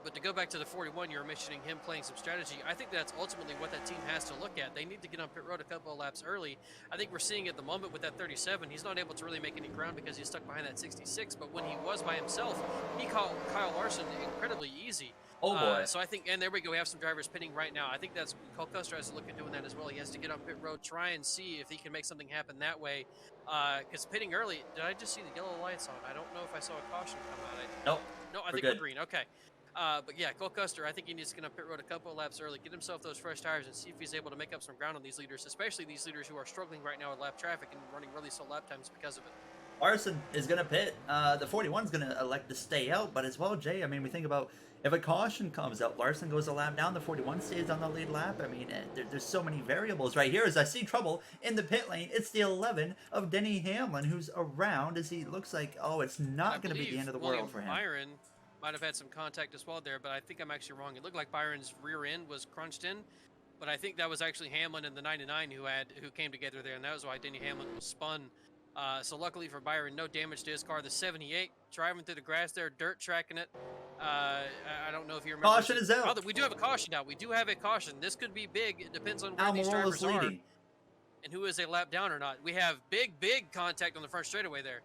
But to go back to the 41, you were mentioning him playing some strategy. I think that's ultimately what that team has to look at. They need to get on pit road a couple of laps early. I think we're seeing at the moment with that 37, he's not able to really make any ground because he's stuck behind that 66, but when he was by himself, he caught Kyle Larson incredibly easy. Oh boy. So I think, and there we go, we have some drivers pitting right now. I think that's, Cole Custer has to look at doing that as well. He has to get on pit road, try and see if he can make something happen that way. Because pitting early, did I just see the yellow lights on? I don't know if I saw a caution come out. Nope. No, I think we're green. Okay. But yeah, Cole Custer, I think he needs to get on pit road a couple of laps early, get himself those fresh tires, and see if he's able to make up some ground on these leaders, especially these leaders who are struggling right now with lap traffic and running really slow lap times because of it. Larson is going to pit. The 41 is going to elect to stay out, but as well, Jay, I mean, we think about if a caution comes out, Larson goes a lap down, the 41 stays on the lead lap. I mean, there's so many variables right here. As I see trouble in the pit lane, it's the 11 of Denny Hamlin who's around as he looks like, oh, it's not going to be the end of the William world for him. Byron might have had some contact as well there, but I think I'm actually wrong. It looked like Byron's rear end was crunched in, but I think that was actually Hamlin and the 99 who came together there, and that was why Denny Hamlin was spun. So luckily for Byron, no damage to his car. The 78 driving through the grass there, dirt tracking it. I don't know if you remember. Caution is out. Oh, we do have a caution now. We do have a caution. This could be big. It depends on where these Almirola's drivers are leading. and who is a lap down or not. We have big contact on the front straightaway there.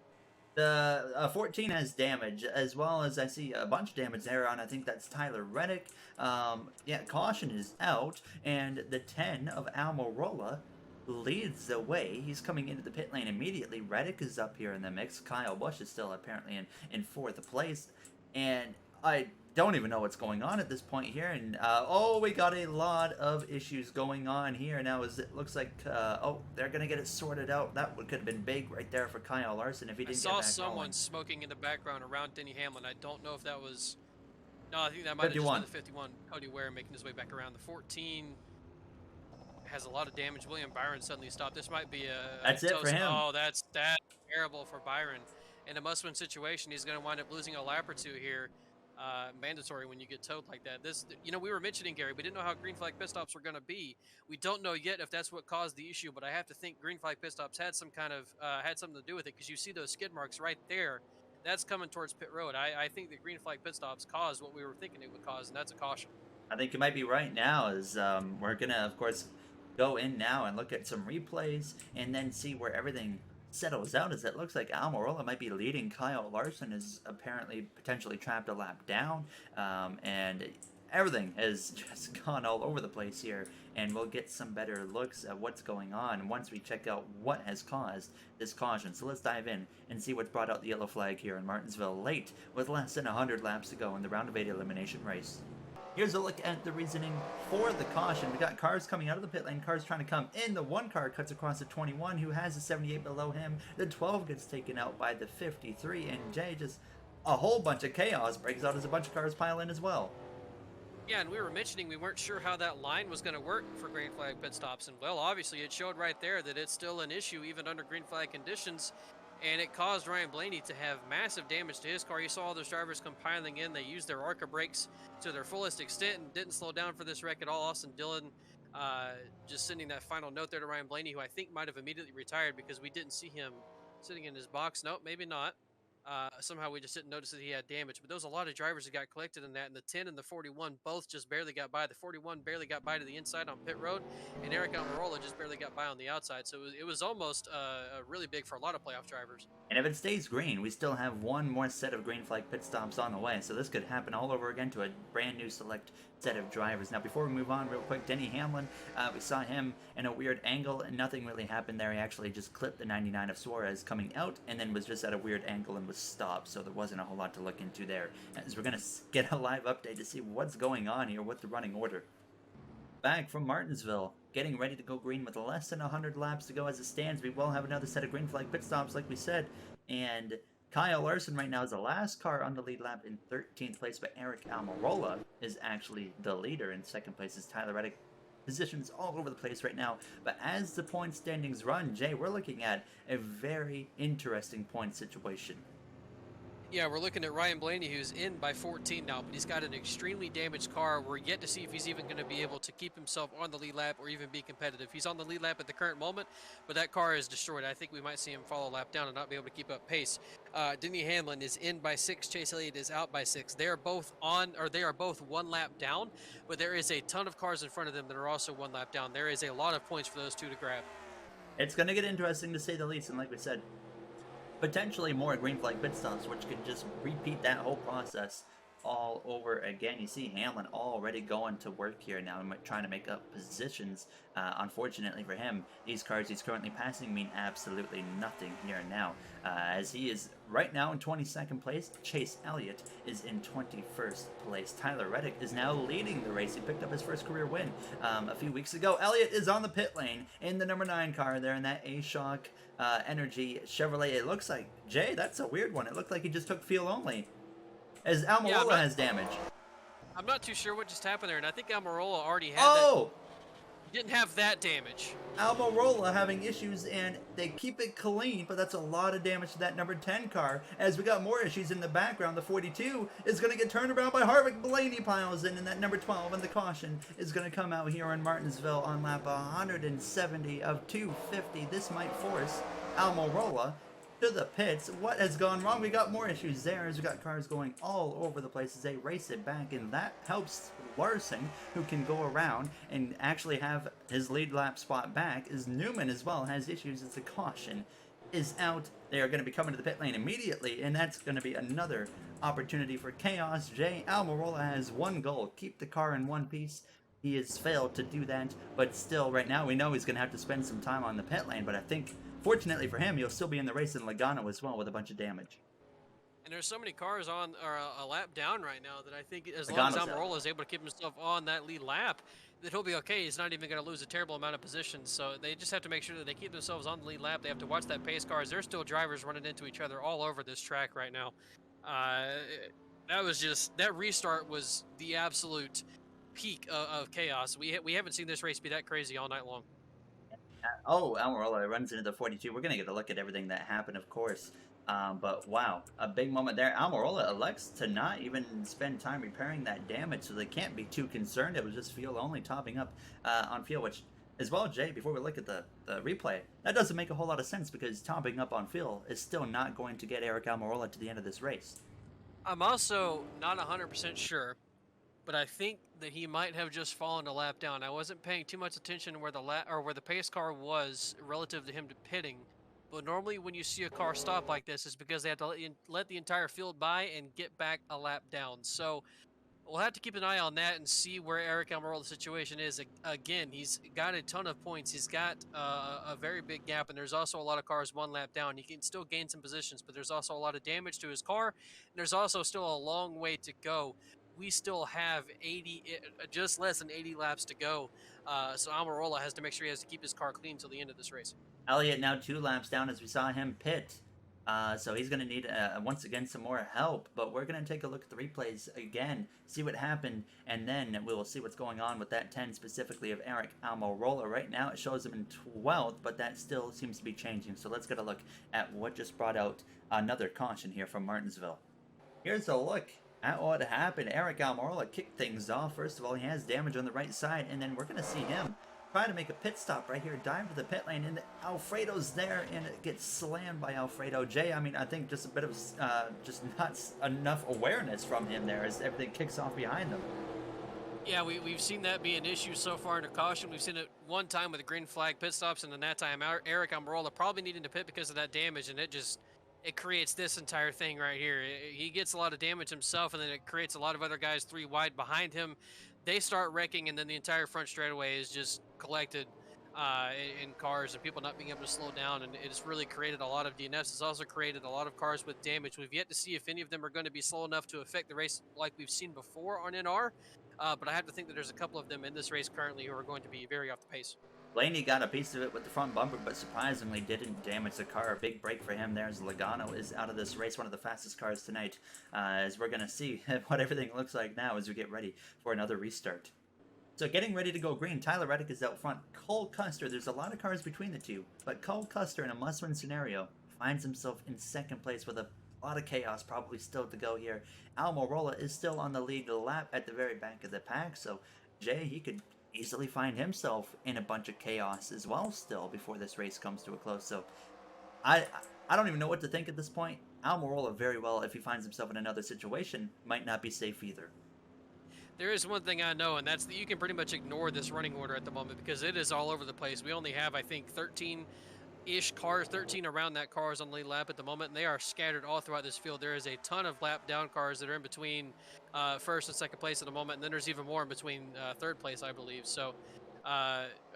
The 14 has damage, as well as I see a bunch of damage there on, I think that's Tyler Reddick. Yeah, caution is out, and the 10 of Almirola leads the way. He's coming into the pit lane immediately. Reddick is up here in the mix. Kyle Busch is still apparently in fourth place, and I don't even know what's going on at this point here. And oh, we got a lot of issues going on here now. As it looks like, oh, they're gonna get it sorted out. That could have been big right there for Kyle Larson if he didn't get back I saw someone going. smoking in the background around Denny Hamlin. I don't know if that was. No, I think that might have 51. just been the 51, Cody Ware, making his way back around. The 14 has a lot of damage. William Byron suddenly stopped. This might be a That's it for him. Oh, that's terrible for Byron. In a must-win situation, he's going to wind up losing a lap or two here. Mandatory when you get towed like that. This, you know, we were mentioning, Gary, we didn't know how green flag pit stops were going to be. We don't know yet if that's what caused the issue, but I have to think green flag pit stops had some kind of had something to do with it, because you see those skid marks right there. That's coming towards pit road. I think the green flag pit stops caused what we were thinking it would cause, and that's a caution. I think you might be right now, as we're gonna, of course, go in now and look at some replays and then see where everything settles out, as it looks like Almirola might be leading. Kyle Larson is apparently potentially trapped a lap down, and everything has just gone all over the place here, and we'll get some better looks at what's going on once we check out what has caused this caution. So let's dive in and see what's brought out the yellow flag here in Martinsville late with less than 100 laps to go in the round of 8 elimination race. Here's a look at the reasoning for the caution. We got cars coming out of the pit lane, cars trying to come in. The one car cuts across the 21, who has a 78 below him. The 12 gets taken out by the 53, and Jay, just a whole bunch of chaos breaks out as a bunch of cars pile in as well. Yeah, and we were mentioning we weren't sure how that line was going to work for green flag pit stops, and well, obviously it showed right there that it's still an issue even under green flag conditions. And it caused Ryan Blaney to have massive damage to his car. You saw all those drivers come piling in. They used their ARCA brakes to their fullest extent and didn't slow down for this wreck at all. Austin Dillon just sending that final note there to Ryan Blaney, who I think might have immediately retired because we didn't see him sitting in his box. Nope, maybe not. Somehow we just didn't notice that he had damage. But there was a lot of drivers that got collected in that, and the 10 and the 41 both just barely got by. The 41 barely got by to the inside on pit road, and Eric Almirola just barely got by on the outside. So it was almost really big for a lot of playoff drivers. And if it stays green, we still have one more set of green flag pit stops on the way. So this could happen all over again to a brand new select set of drivers. Now, before we move on real quick, Denny Hamlin, we saw him in a weird angle, and nothing really happened there. He actually just clipped the 99 of Suarez coming out, and then was just at a weird angle and was stopped. So there wasn't a whole lot to look into there. As we're going to get a live update to see what's going on here with the running order. Back from Martinsville, getting ready to go green with less than 100 laps to go as it stands. We will have another set of green flag pit stops, like we said. And Kyle Larson right now is the last car on the lead lap in 13th place, but Eric Almirola is actually the leader. In second place is Tyler Reddick. Positions all over the place right now. But as the point standings run, Jay, we're looking at a very interesting point situation. Yeah, we're looking at Ryan Blaney, who's in by 14 now, but he's got an extremely damaged car. We're yet to see if he's even going to be able to keep himself on the lead lap or even be competitive. He's on the lead lap at the current moment, but that car is destroyed. I think we might see him follow a lap down and not be able to keep up pace. Denny Hamlin is in by 6. Chase Elliott is out by 6. They are both one lap down, but there is a ton of cars in front of them that are also one lap down. There is a lot of points for those two to grab. It's going to get interesting, to say the least, and like we said, potentially more green flag pit stops, which could just repeat that whole process all over again. You see Hamlin already going to work here now, trying to make up positions. Unfortunately for him, these cars he's currently passing mean absolutely nothing here now, as he is right now in 22nd place. Chase Elliott is in 21st place. Tyler Reddick is now leading the race. He picked up his first career win a few weeks ago. Elliott is on the pit lane in the number 9 car there in that A-Shock Energy Chevrolet. It looks like, Jay, that's a weird one. It looked like he just took fuel only, as Almirola has damage. I'm not too sure what just happened there, and I think Almirola already had Oh! that. Didn't have that damage. Almirola having issues, and they keep it clean, but that's a lot of damage to that number 10 car. As we got more issues in the background, the 42 is going to get turned around by Harvick. Blaney piles in, and that number 12, and the caution is going to come out here in Martinsville on lap 170 of 250. This might force Almirola to the pits. What has gone wrong? We got more issues there, as we got cars going all over the place as they race it back, and that helps Larson, who can go around and actually have his lead lap spot back. As Newman as well has issues as the caution is out. They are going to be coming to the pit lane immediately, and that's going to be another opportunity for chaos. Jay Almirola has one goal: keep the car in one piece. He has failed to do that, but still right now we know he's going to have to spend some time on the pit lane, but I think fortunately for him, he'll still be in the race in Logano as well with a bunch of damage. And there's so many cars on or a lap down right now that I think as long as Almirola is able to keep himself on that lead lap, that he'll be okay. He's not even going to lose a terrible amount of positions. So they just have to make sure that they keep themselves on the lead lap. They have to watch that pace cars. There's still drivers running into each other all over this track right now. That restart was the absolute peak of chaos. We haven't seen this race be that crazy all night long. Oh, Almirola runs into the 42. We're going to get a look at everything that happened, of course. But wow, a big moment there. Almirola elects to not even spend time repairing that damage, so they can't be too concerned. It was just fuel only, topping up on fuel, which as well, Jay, before we look at the replay, that doesn't make a whole lot of sense, because topping up on fuel is still not going to get Eric Almirola to the end of this race. I'm also not 100% sure, but I think that he might have just fallen a lap down. I wasn't paying too much attention where the pace car was relative to him to pitting. But normally when you see a car stop like this, it's because they have to let the entire field by and get back a lap down. So we'll have to keep an eye on that and see where Eric Almirola's situation is. Again, he's got a ton of points. He's got a very big gap, and there's also a lot of cars one lap down. He can still gain some positions, but there's also a lot of damage to his car, and there's also still a long way to go. We still have just less than 80 laps to go. So Almirola has to make sure he has to keep his car clean until the end of this race. Elliott now 2 laps down as we saw him pit. So he's going to need, once again, some more help. But we're going to take a look at the replays again, see what happened, and then we will see what's going on with that 10 specifically of Eric Almirola. Right now it shows him in 12th, but that still seems to be changing. So let's get a look at what just brought out another caution here from Martinsville. Here's a look at what happened. Eric Almirola kicked things off. First of all, he has damage on the right side, and then we're going to see him try to make a pit stop right here, dive to the pit lane, and Alfredo's there, and it gets slammed by Alfredo. Jay, I mean, I think just a bit of just not enough awareness from him there as everything kicks off behind them. Yeah, we've seen that be an issue so far in a caution. We've seen it one time with the green flag pit stops, and then that time Eric Almirola probably needing to pit because of that damage, and it creates this entire thing right here. He gets a lot of damage himself, and then it creates a lot of other guys 3 wide behind him. They start wrecking, and then the entire front straightaway is just collected in cars and people not being able to slow down, and it's really created a lot of DNFs. It's also created a lot of cars with damage. We've yet to see if any of them are going to be slow enough to affect the race like we've seen before on NR, but I have to think that there's a couple of them in this race currently who are going to be very off the pace. Blaney got a piece of it with the front bumper, but surprisingly didn't damage the car. A big break for him there as Logano is out of this race, one of the fastest cars tonight, as we're going to see what everything looks like now as we get ready for another restart. So getting ready to go green, Tyler Reddick is out front. Cole Custer, there's a lot of cars between the two, but Cole Custer in a must-win scenario finds himself in 2nd place with a lot of chaos probably still to go here. Almirola is still on the lead lap at the very back of the pack, so Jay, he could easily find himself in a bunch of chaos as well still before this race comes to a close. So I don't even know what to think at this point. Almirola very well, if he finds himself in another situation, might not be safe either. There is one thing I know, and that's that you can pretty much ignore this running order at the moment because it is all over the place. We only have, I think, 13 ish cars, 13 around that cars on the lead lap at the moment, and they are scattered all throughout this field. There is a ton of lap down cars that are in between first and second place at the moment, and then there's even more in between third place, I believe. So,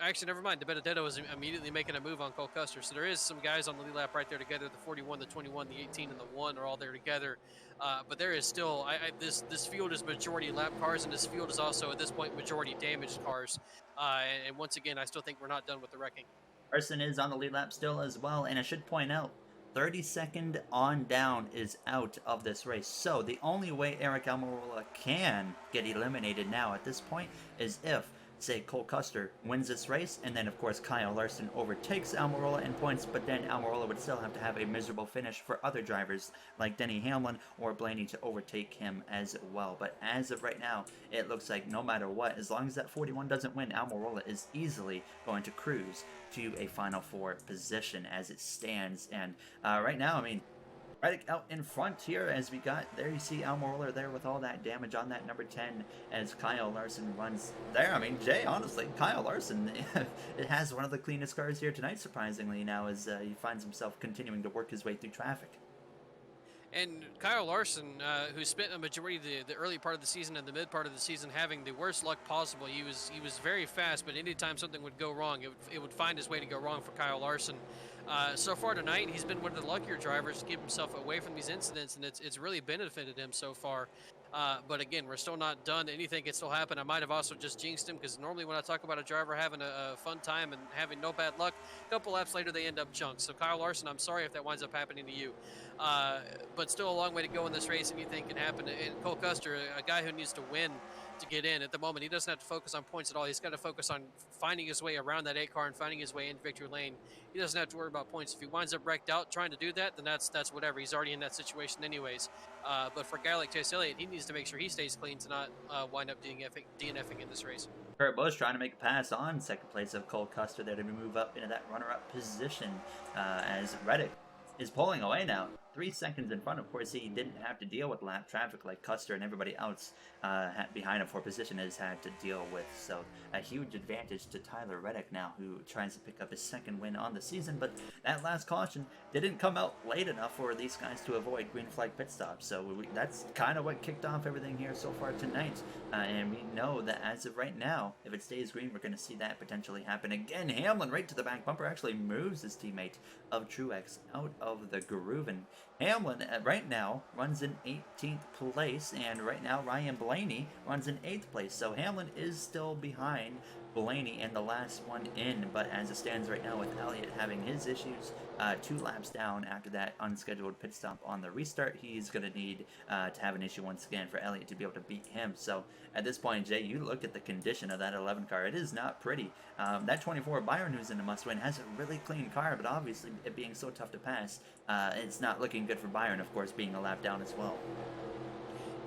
actually, never mind. De Benedetto is immediately making a move on Cole Custer. So there is some guys on the lead lap right there together. The 41, the 21, the 18, and the 1 are all there together. But there is still this field is majority lap cars, and this field is also at this point majority damaged cars. And once again, I still think we're not done with the wrecking. Carson is on the lead lap still as well, and I should point out, 32nd on down is out of this race. So the only way Eric Almirola can get eliminated now at this point is if, say, Cole Custer wins this race, and then of course Kyle Larson overtakes Almirola in points, but then Almirola would still have to have a miserable finish for other drivers like Denny Hamlin or Blaney to overtake him as well. But as of right now, it looks like no matter what, as long as that 41 doesn't win, Almirola is easily going to cruise to a Final Four position as it stands. And right now, I mean, right out in front here as we got there, you see Almirola there with all that damage on that number 10 as Kyle Larson runs there. I mean, Jay, honestly, Kyle Larson, it has one of the cleanest cars here tonight, surprisingly, now as he finds himself continuing to work his way through traffic. And Kyle Larson, who spent a majority of the early part of the season and the mid part of the season having the worst luck possible, he was very fast, but anytime something would go wrong, it would find his way to go wrong for Kyle Larson. So far tonight, he's been one of the luckier drivers to keep himself away from these incidents, and it's really benefited him so far. But again, we're still not done. Anything can still happen. I might have also just jinxed him, because normally when I talk about a driver having a fun time and having no bad luck, a couple laps later they end up junked. So Kyle Larson, I'm sorry if that winds up happening to you. But still a long way to go in this race. Anything can happen. And Cole Custer, a guy who needs to win to get in at the moment, he doesn't have to focus on points at all. He's got to focus on finding his way around that 8 car and finding his way into victory lane. He doesn't have to worry about points. If he winds up wrecked out trying to do that, then that's whatever. He's already in that situation anyways. But for a guy like Chase Elliott, he needs to make sure he stays clean to not wind up DNFing in this race. Kurt Busch trying to make a pass on second place of Cole Custer there to move up into that runner-up position as Reddick is pulling away now. 3 seconds in front. Of course, he didn't have to deal with lap traffic like Custer and everybody else behind him for position has had to deal with. So a huge advantage to Tyler Reddick now, who tries to pick up his second win on the season. But that last caution didn't come out late enough for these guys to avoid green flag pit stops. So that's kind of what kicked off everything here so far tonight. And we know that as of right now, if it stays green, we're going to see that potentially happen again. Hamlin right to the back bumper actually moves his teammate of Truex out of the groove. And Hamlin right now runs in 18th place, and right now Ryan Blaney runs in 8th place. So Hamlin is still behind Blaney and the last one in, but as it stands right now with Elliott having his issues, 2 laps down after that unscheduled pit stop on the restart, he's going to need to have an issue once again for Elliott to be able to beat him. So at this point, Jay, you look at the condition of that 11 car, it is not pretty. That 24 Byron, who's in a must-win, has a really clean car, but obviously it being so tough to pass, it's not looking good for Byron, of course, being a lap down as well.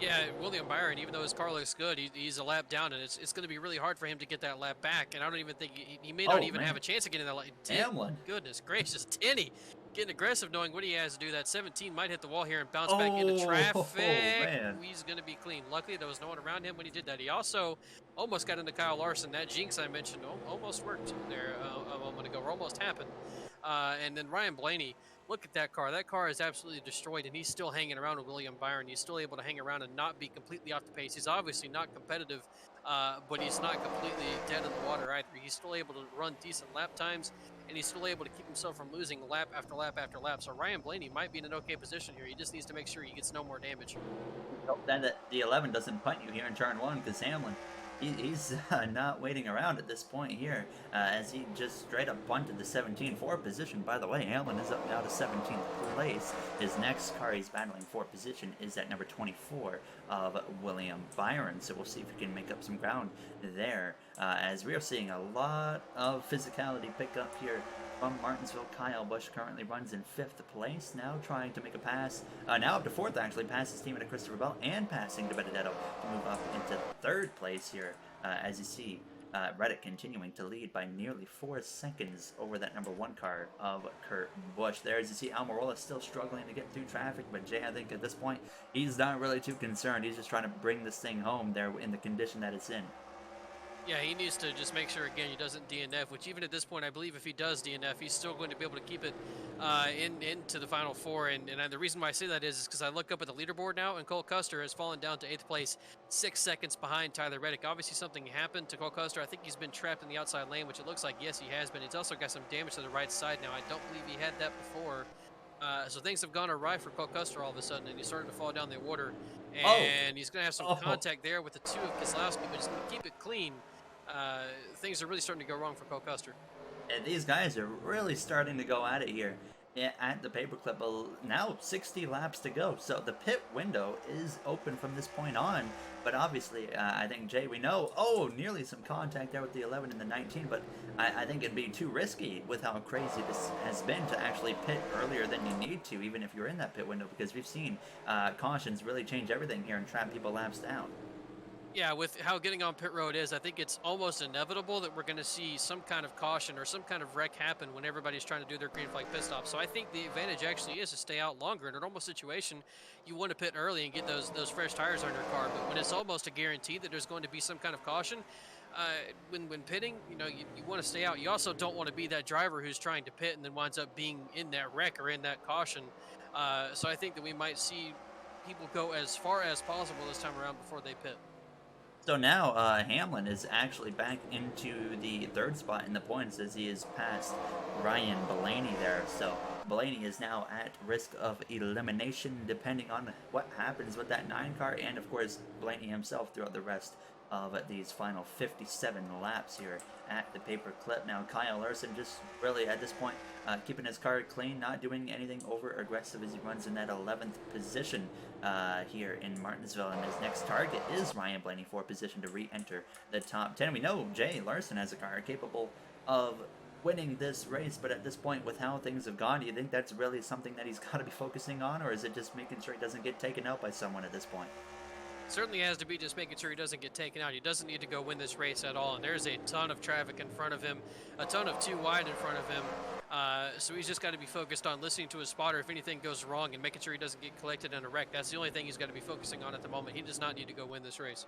Yeah, William Byron, even though his car looks good, he's a lap down, and it's going to be really hard for him to get that lap back. And I don't even think he may not even have a chance of getting that lap. Hamlin. Goodness gracious, Denny getting aggressive, knowing what he has to do. That 17 might hit the wall here and bounce back into traffic. Man. He's going to be clean. Luckily, there was no one around him when he did that. He also almost got into Kyle Larson. That jinx I mentioned almost worked there a moment ago, or almost happened. And then Ryan Blaney. Look at that car. That car is absolutely destroyed, and he's still hanging around with William Byron. He's still able to hang around and not be completely off the pace. He's obviously not competitive, but he's not completely dead in the water either. He's still able to run decent lap times, and he's still able to keep himself from losing lap after lap after lap. So Ryan Blaney might be in an okay position here. He just needs to make sure he gets no more damage. Hope that the 11 doesn't punt you here in turn 1, because Hamlin, he's not waiting around at this point here, as he just straight up punted the 17 for position. By the way, Hamlin is up now to 17th place. His next car he's battling for position is at number 24 of William Byron. So we'll see if we can make up some ground there, as we are seeing a lot of physicality pick up here from Martinsville. Kyle Busch currently runs in 5th place, now trying to make a pass, now up to 4th actually, past his teammate Christopher Bell, and passing De Benedetto to move up into 3rd place here, as you see Reddick continuing to lead by nearly 4 seconds over that number 1 car of Kurt Busch. There, as you see, Almirola still struggling to get through traffic, but Jay, I think at this point, he's not really too concerned. He's just trying to bring this thing home there in the condition that it's in. Yeah, he needs to just make sure again he doesn't DNF. Which even at this point, I believe if he does DNF, he's still going to be able to keep it into the final four. And the reason why I say that is because I look up at the leaderboard now, and Cole Custer has fallen down to 8th place, 6 seconds behind Tyler Reddick. Obviously, something happened to Cole Custer. I think he's been trapped in the outside lane, which it looks like yes he has been. He's also got some damage to the right side now. I don't believe he had that before. So things have gone awry for Cole Custer all of a sudden, and he's starting to fall down the order. Oh, And he's going to have some oh. contact there with the two of Keselowski, but he's going to keep it clean. Things are really starting to go wrong for Cole Custer. And these guys are really starting to go at it here. Yeah, at the paperclip, now 60 laps to go. So the pit window is open from this point on. But obviously, I think, Jay, we know, nearly some contact there with the 11 and the 19. But I think it'd be too risky with how crazy this has been to actually pit earlier than you need to, even if you're in that pit window. Because we've seen cautions really change everything here and trap people laps down. Yeah, with how getting on pit road is, I think it's almost inevitable that we're going to see some kind of caution or some kind of wreck happen when everybody's trying to do their green flag pit stop. So I think the advantage actually is to stay out longer. In a normal situation, you want to pit early and get those fresh tires on your car. But when it's almost a guarantee that there's going to be some kind of caution, when pitting, you want to stay out. You also don't want to be that driver who's trying to pit and then winds up being in that wreck or in that caution. So I think that we might see people go as far as possible this time around before they pit. So now Hamlin is actually back into the third spot in the points as he is past Ryan Blaney there. So Blaney is now at risk of elimination depending on what happens with that 9 car and of course Blaney himself throughout the rest of these final 57 laps here at the paper clip. Now Kyle Larson just really at this point keeping his car clean, not doing anything over aggressive as he runs in that 11th position here in Martinsville, and his next target is Ryan Blaney for position to re-enter the top 10. We know Jay Larson has a car capable of winning this race, but at this point with how things have gone, do you think that's really something that he's got to be focusing on, or is it just making sure he doesn't get taken out by someone at this point? Certainly has to be just making sure he doesn't get taken out. He doesn't need to go win this race at all. And there's a ton of traffic in front of him, a ton of 2 wide in front of him. So he's just got to be focused on listening to his spotter if anything goes wrong and making sure he doesn't get collected in a wreck. That's the only thing he's got to be focusing on at the moment. He does not need to go win this race.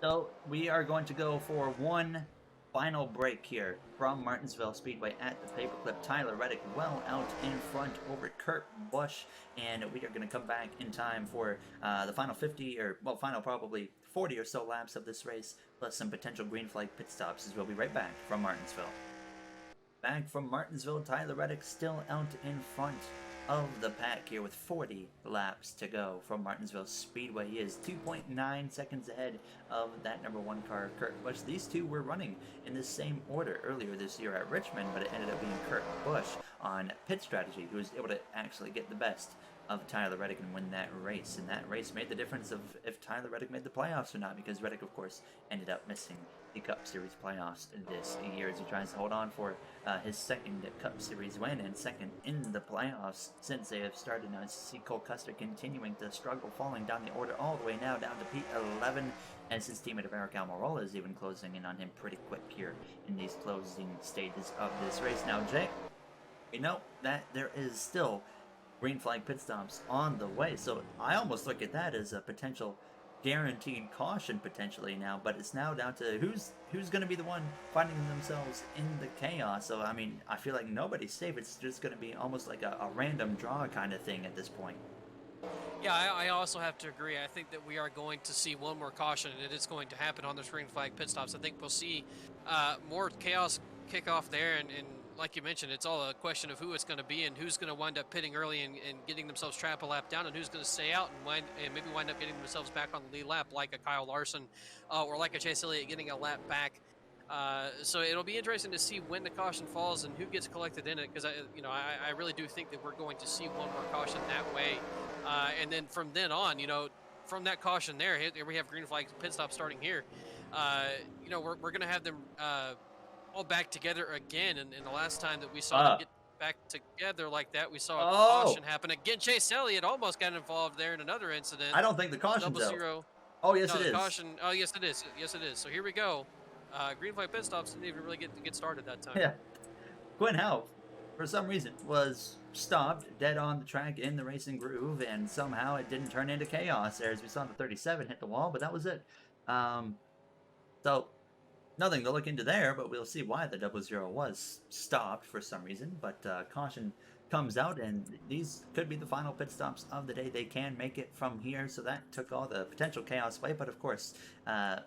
So we are going to go for one final break here from Martinsville Speedway at the paperclip. Tyler Reddick well out in front over Kurt Busch, and we are going to come back in time for the final 50 or well final probably 40 or so laps of this race, plus some potential green flag pit stops, as we'll be right back from Martinsville. Back from Martinsville, Tyler Reddick still out in front of the pack here with 40 laps to go from Martinsville Speedway. He is 2.9 seconds ahead of that number 1 car, Kurt Busch. These two were running in the same order earlier this year at Richmond, but it ended up being Kurt Busch on pit strategy who was able to actually get the best of Tyler Reddick and win that race. And that race made the difference of if Tyler Reddick made the playoffs or not, because Reddick, of course, ended up missing the Cup Series playoffs this year as he tries to hold on for his second Cup Series win and second in the playoffs since they have started. Now, see Cole Custer continuing to struggle, falling down the order all the way now down to P11, as his teammate of Eric Almirola is even closing in on him pretty quick here in these closing stages of this race. Now, Jay, we know that there is still green flag pit stops on the way, so I almost look at that as a potential guaranteed caution potentially now, but it's now down to who's going to be the one finding themselves in the chaos. So I mean, I feel like nobody's safe. It's just going to be almost like a random draw kind of thing at this point. Yeah, I also have to agree. I think that we are going to see one more caution, and it is going to happen on the green flag pit stops. I think we'll see more chaos kick off there, and like you mentioned, it's all a question of who it's going to be and who's going to wind up pitting early and getting themselves trapped a lap down, and who's going to stay out and maybe wind up getting themselves back on the lead lap, like a Kyle Larson or like a Chase Elliott getting a lap back. So it'll be interesting to see when the caution falls and who gets collected in it, because I really do think that we're going to see one more caution that way, and then from then on, from that caution there, here we have green flag pit stop starting here. We're going to have them all back together again, and the last time that we saw them get back together like that, we saw a caution happen again. Chase Elliott almost got involved there in another incident. I don't think the caution's out. 0. Oh yes, no, it is. Caution. Oh yes, it is. Yes, it is. So here we go. Green flag pit stops didn't even really get started that time. Yeah, Quinn Houff, for some reason, was stopped dead on the track in the racing groove, and somehow it didn't turn into chaos there, as we saw the 37 hit the wall, but that was it. So Nothing to look into there, but we'll see why the 00 was stopped for some reason. But caution comes out, and these could be the final pit stops of the day. They can make it from here, so that took all the potential chaos away. But of course,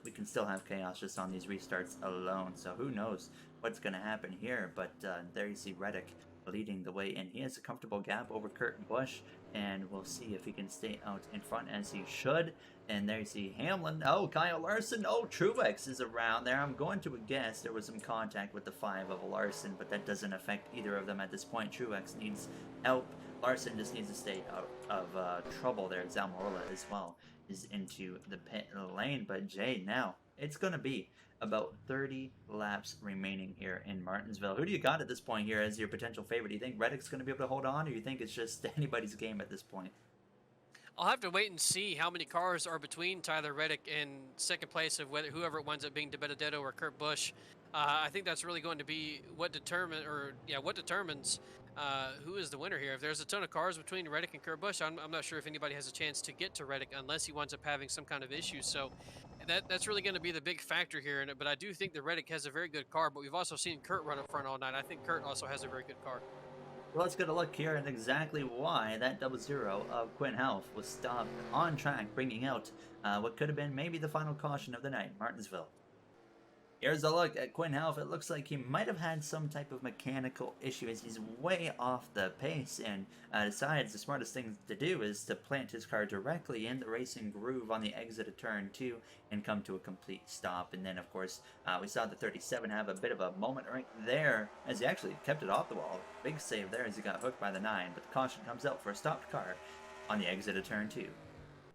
we can still have chaos just on these restarts alone. So who knows what's going to happen here? But there you see Reddick leading the way, and he has a comfortable gap over Kurt Busch, and we'll see if he can stay out in front as he should. And there you see Hamlin. Oh, Kyle Larson. Oh, Truex is around there. I'm going to guess there was some contact with the 5 of Larson, but that doesn't affect either of them at this point. Truex needs help. Larson just needs to stay out of trouble there. Zalmorola as well is into the pit lane. But Jay, now it's going to be about 30 laps remaining here in Martinsville. Who do you got at this point here as your potential favorite? Do you think Reddick's going to be able to hold on, or do you think it's just anybody's game at this point? I'll have to wait and see how many cars are between Tyler Reddick and second place of whoever it winds up being, DiBenedetto or Kurt Busch. I think that's really going to be what determines who is the winner here. If there's a ton of cars between Reddick and Kurt Busch, I'm not sure if anybody has a chance to get to Reddick unless he winds up having some kind of issue. So that's really going to be the big factor here. But I do think that Reddick has a very good car, but we've also seen Kurt run up front all night. I think Kurt also has a very good car. Well, let's get a look here at exactly why that 00 of Quinn Half was stopped on track, bringing out what could have been maybe the final caution of the night, Martinsville. Here's a look at Quinn Half. It looks like he might have had some type of mechanical issue as he's way off the pace, and decides the smartest thing to do is to plant his car directly in the racing groove on the exit of turn 2 and come to a complete stop. And then, of course, we saw the 37 have a bit of a moment right there as he actually kept it off the wall. Big save there as he got hooked by the 9, but the caution comes out for a stopped car on the exit of turn 2.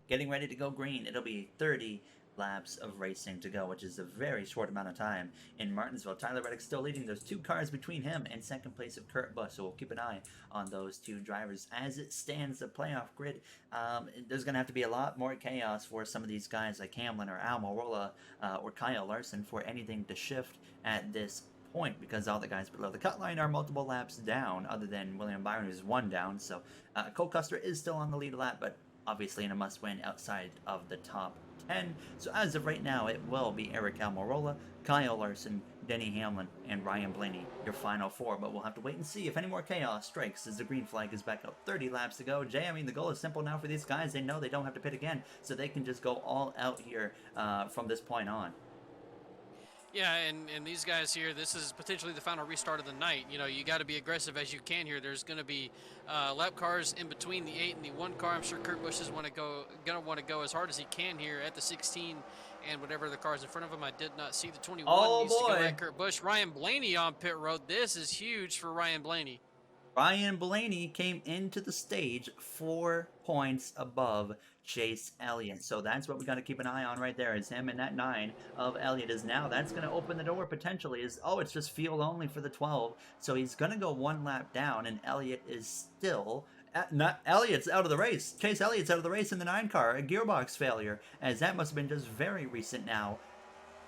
Getting ready to go green. It'll be 30 laps of racing to go, which is a very short amount of time in Martinsville. Tyler Reddick still leading. There's 2 cars between him and second place of Kurt Busch, so we'll keep an eye on those 2 drivers. As it stands, the playoff grid, there's going to have to be a lot more chaos for some of these guys like Hamlin or Almirola or Kyle Larson for anything to shift at this point, because all the guys below the cut line are multiple laps down, other than William Byron, who's 1 down. So Cole Custer is still on the lead lap, but obviously in a must-win outside of the top 10. So as of right now, it will be Eric Almirola, Kyle Larson, Denny Hamlin, and Ryan Blaney, your final 4. But we'll have to wait and see if any more chaos strikes as the green flag is back up. 30 laps to go. Jay, I mean, the goal is simple now for these guys. They know they don't have to pit again, so they can just go all out here from this point on. Yeah, and these guys here, this is potentially the final restart of the night. You know, you got to be aggressive as you can here. There's going to be lap cars in between the 8 and the 1 car. I'm sure Kurt Busch is going to want to go as hard as he can here at the 16 and whatever the cars in front of him. I did not see the 21. Oh, needs boy. to go at Kurt Busch. Ryan Blaney on pit road. This is huge for Ryan Blaney. Ryan Blaney came into the stage 4 points above Chase Elliott. So that's what we got to keep an eye on right there, is him and that 9 of Elliott is now. That's going to open the door potentially. It's just field only for the 12. So he's going to go 1 lap down, and Elliott is still... Elliott's out of the race. Chase Elliott's out of the race in the 9 car. A gearbox failure, as that must have been just very recent now.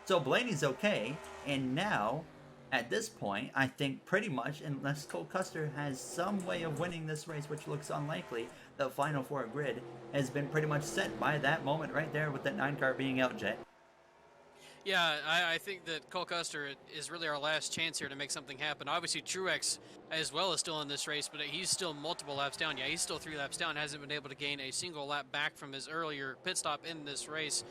So Blaney's okay, and now... At this point, I think pretty much, unless Cole Custer has some way of winning this race, which looks unlikely, the final 4 grid has been pretty much set by that moment right there with that 9 car being out, Jay. Yeah, I think that Cole Custer is really our last chance here to make something happen. Obviously, Truex as well is still in this race, but he's still multiple laps down. Yeah, he's still 3 laps down, hasn't been able to gain a single lap back from his earlier pit stop in this race.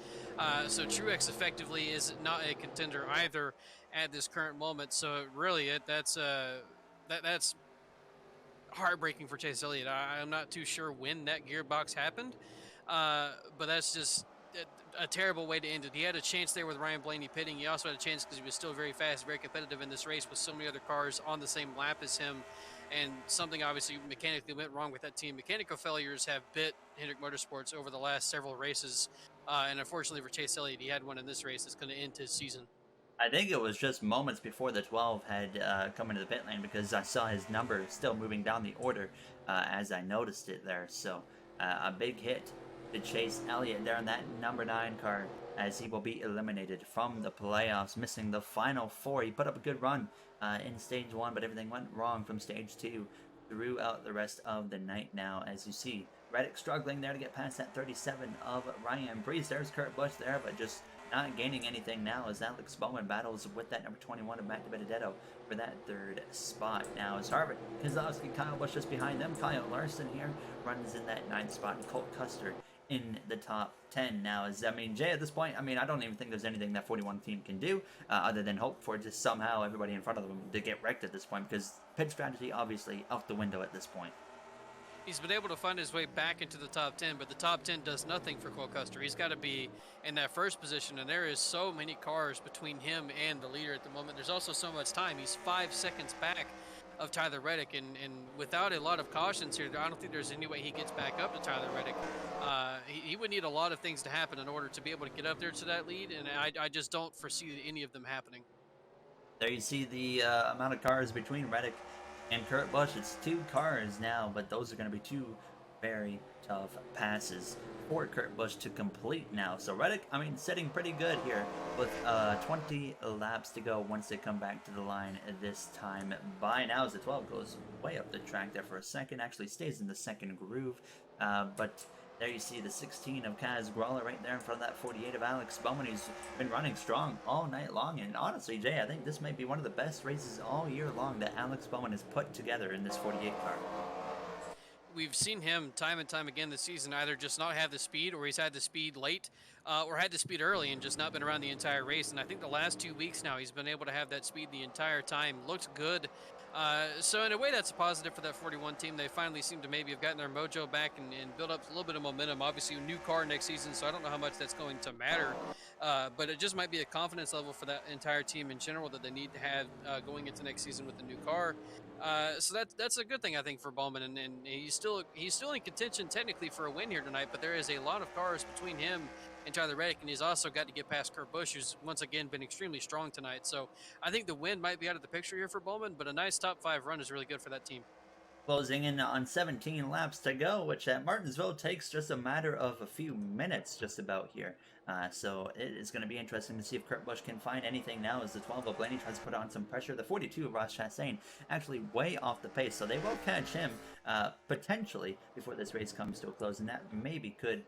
So Truex effectively is not a contender either at this current moment. So really, that's heartbreaking for Chase Elliott. I'm not too sure when that gearbox happened, but that's just a terrible way to end it. He had a chance there with Ryan Blaney pitting. He also had a chance because he was still very fast, very competitive in this race with so many other cars on the same lap as him. And something obviously mechanically went wrong with that team. Mechanical failures have bit Hendrick Motorsports over the last several races. And unfortunately for Chase Elliott, he had one in this race that's going to end his season. I think it was just moments before the 12 had come into the pit lane, because I saw his number still moving down the order as I noticed it there. So a big hit to Chase Elliott there in that number 9 car, as he will be eliminated from the playoffs, missing the final 4. He put up a good run in stage 1, but everything went wrong from stage 2 throughout the rest of the night now, as you see Reddick struggling there to get past that 37 of Ryan Breeze. There's Kurt Busch there, but just not gaining anything now as Alex Bowman battles with that number 21 of Matt Benedetto for that third spot. Now as Harvick, Keselowski, Kyle Busch just behind them. Kyle Larson here runs in that ninth spot, and Colt Custer in the top 10 now. As I mean, Jay, at this point, I mean, I don't even think there's anything that 41 team can do other than hope for just somehow everybody in front of them to get wrecked at this point, because pit strategy obviously out the window at this point. He's been able to find his way back into the top 10, but the top 10 does nothing for Cole Custer. He's got to be in that first position, and there is so many cars between him and the leader at the moment. There's also so much time. He's 5 seconds back of Tyler Reddick, and without a lot of cautions here, I don't think there's any way he gets back up to Tyler Reddick. He would need a lot of things to happen in order to be able to get up there to that lead, and I just don't foresee any of them happening. There you see the amount of cars between Reddick and Kurt Busch. It's 2 cars now, but those are going to be 2 very tough passes for Kurt Busch to complete now. So Reddick, I mean, sitting pretty good here with 20 laps to go once they come back to the line this time by. Now as the 12 goes way up the track there for a second, actually stays in the second groove, but there you see the 16 of Kaz Gralla right there in front of that 48 of Alex Bowman. He's been running strong all night long. And honestly, Jay, I think this might be one of the best races all year long that Alex Bowman has put together in this 48 car. We've seen him time and time again this season either just not have the speed, or he's had the speed late, or had the speed early and just not been around the entire race. And I think the last 2 weeks now he's been able to have that speed the entire time. Looks good. So in a way, that's a positive for that 41 team. They finally seem to maybe have gotten their mojo back and built up a little bit of momentum. Obviously, a new car next season, so I don't know how much that's going to matter. But it just might be a confidence level for that entire team in general that they need to have going into next season with the new car. So that's a good thing, I think, for Bowman, and he's still in contention technically for a win here tonight. But there is a lot of cars between him and Tyler Reddick, and he's also got to get past Kurt Busch, who's once again been extremely strong tonight. So I think the win might be out of the picture here for Bowman, but a nice top 5 run is really good for that team. Closing in on 17 laps to go, which at Martinsville takes just a matter of a few minutes just about here. So it is going to be interesting to see if Kurt Busch can find anything now as the 12 of Blaney tries to put on some pressure. The 42 of Ross Chastain actually way off the pace, so they will catch him potentially before this race comes to a close, and that maybe could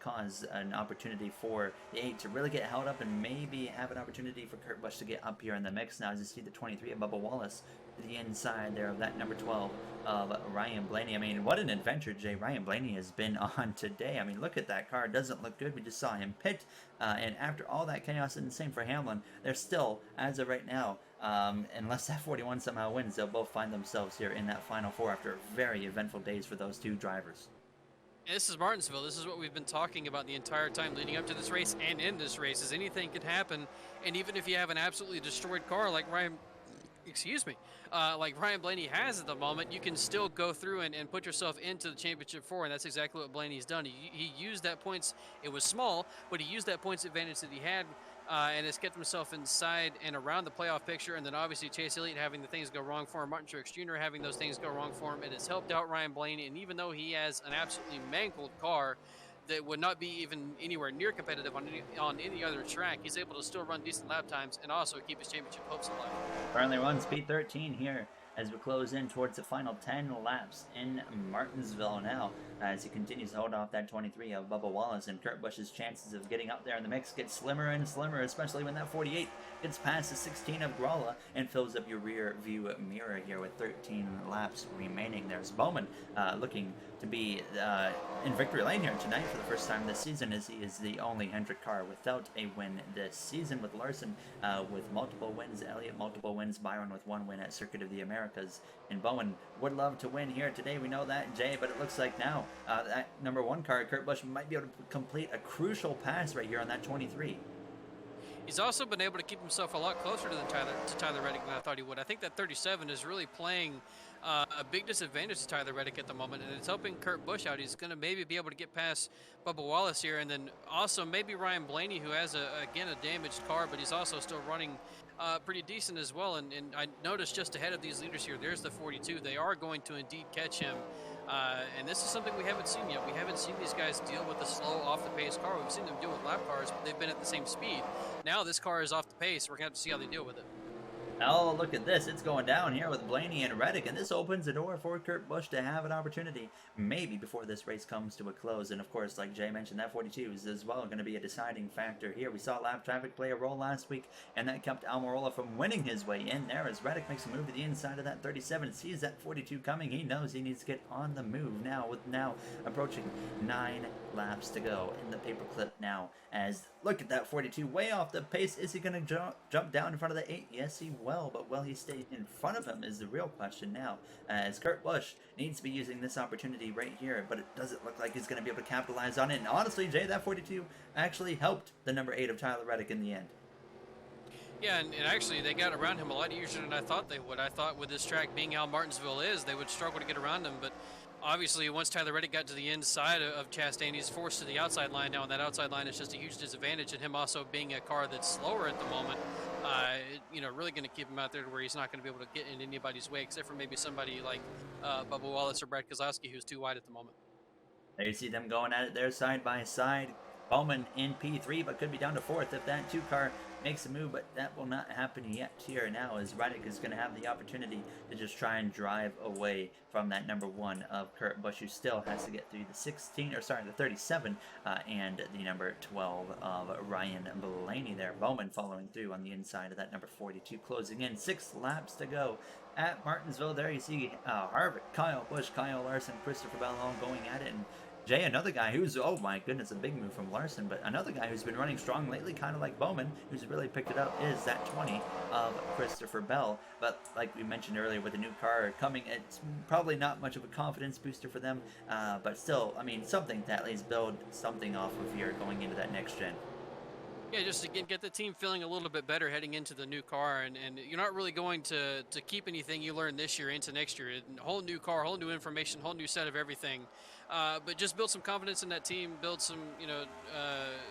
cause an opportunity for the 8 to really get held up and maybe have an opportunity for Kurt Busch to get up here in the mix. Now as you see the 23 of Bubba Wallace to the inside there of that number 12 of Ryan Blaney. I mean, what an adventure Jay Ryan Blaney has been on today. I mean, look at that car. It doesn't look good. We just saw him pit, and after all that chaos, and the same for Hamlin, they're still, as of right now, unless that 41 somehow wins, they'll both find themselves here in that Final Four after very eventful days for those 2 drivers. This is Martinsville. This is what we've been talking about the entire time leading up to this race and in this race, is anything could happen. And even if you have an absolutely destroyed car like Ryan Blaney has at the moment, you can still go through and put yourself into the championship 4, and that's exactly what Blaney's done. He used that points, it was small, but he used that points advantage that he had, and has kept himself inside and around the playoff picture. And then obviously Chase Elliott having the things go wrong for him, Martin Truex Jr. having those things go wrong for him, it has helped out Ryan Blaney. And even though he has an absolutely mangled car that would not be even anywhere near competitive on any other track, he's able to still run decent lap times and also keep his championship hopes alive. Currently runs P13 here as we close in towards the final 10 laps in Martinsville now, as he continues to hold off that 23 of Bubba Wallace, and Kurt Busch's chances of getting up there in the mix get slimmer and slimmer, especially when that 48 gets past the 16 of Gralla and fills up your rear view mirror here with 13 laps remaining. There's Bowman looking to be in victory lane here tonight for the first time this season, as he is the only Hendrick car without a win this season, with Larson with multiple wins, Elliott multiple wins, Byron with 1 win at Circuit of the Americas, and Bowman would love to win here today. We know that, Jay, but it looks like now that number 1 car, Kurt Busch, might be able to complete a crucial pass right here on that 23. He's also been able to keep himself a lot closer to Tyler Reddick than I thought he would. I think that 37 is really playing a big disadvantage to Tyler Reddick at the moment, and it's helping Kurt Busch out. He's going to maybe be able to get past Bubba Wallace here, and then also maybe Ryan Blaney, who has, again, a damaged car, but he's also still running pretty decent as well. And I noticed just ahead of these leaders here, there's the 42. They are going to indeed catch him. And this is something we haven't seen yet. We haven't seen these guys deal with a slow, off-the-pace car. We've seen them deal with lap cars, but they've been at the same speed. Now this car is off the pace. We're going to have to see how they deal with it. Oh, look at this. It's going down here with Blaney and Reddick, and this opens the door for Kurt Busch to have an opportunity, maybe before this race comes to a close. And of course, like Jay mentioned, that 42 is as well going to be a deciding factor here. We saw lap traffic play a role last week, and that kept Almirola from winning his way in there as Reddick makes a move to the inside of that 37, sees that 42 coming. He knows he needs to get on the move now, with now approaching 9 laps to go in the paperclip now. As look at that 42 way off the pace. Is he going to jump down in front of the 8? Yes, he will, but will he stay in front of him is the real question now, as Kurt Busch needs to be using this opportunity right here, but it doesn't look like he's going to be able to capitalize on it. And honestly, Jay, that 42 actually helped the number 8 of Tyler Reddick in the end. Yeah, and actually they got around him a lot easier than I thought they would. I thought with this track being how Martinsville is, they would struggle to get around him, but obviously once Tyler Reddick got to the inside of Chastain, he's forced to the outside line now, and that outside line is just a huge disadvantage, and him also being a car that's slower at the moment, really going to keep him out there to where he's not going to be able to get in anybody's way, except for maybe somebody like Bubba Wallace or Brad Keselowski, who's too wide at the moment. There you see them going at it there side by side. Bowman in P3, but could be down to 4th if that 2 car makes a move, but that will not happen yet here now, as Reddick is going to have the opportunity to just try and drive away from that number 1 of Kurt Busch, who still has to get through the 37, and the number 12 of Ryan Blaney there. Bowman following through on the inside of that number 42, closing in 6 laps to go at Martinsville. There you see Harvick, Kyle Busch, Kyle Larson, Christopher Bell all going at it, and Jay, another guy who's, oh my goodness, a big move from Larson, but another guy who's been running strong lately, kind of like Bowman, who's really picked it up, is that 20 of Christopher Bell. But like we mentioned earlier, with the new car coming, it's probably not much of a confidence booster for them, but still, I mean, something to at least build something off of here going into that next gen. Yeah, just again get the team feeling a little bit better heading into the new car, and you're not really going to keep anything you learned this year into next year. Whole new car, whole new information, whole new set of everything. But just build some confidence in that team, build some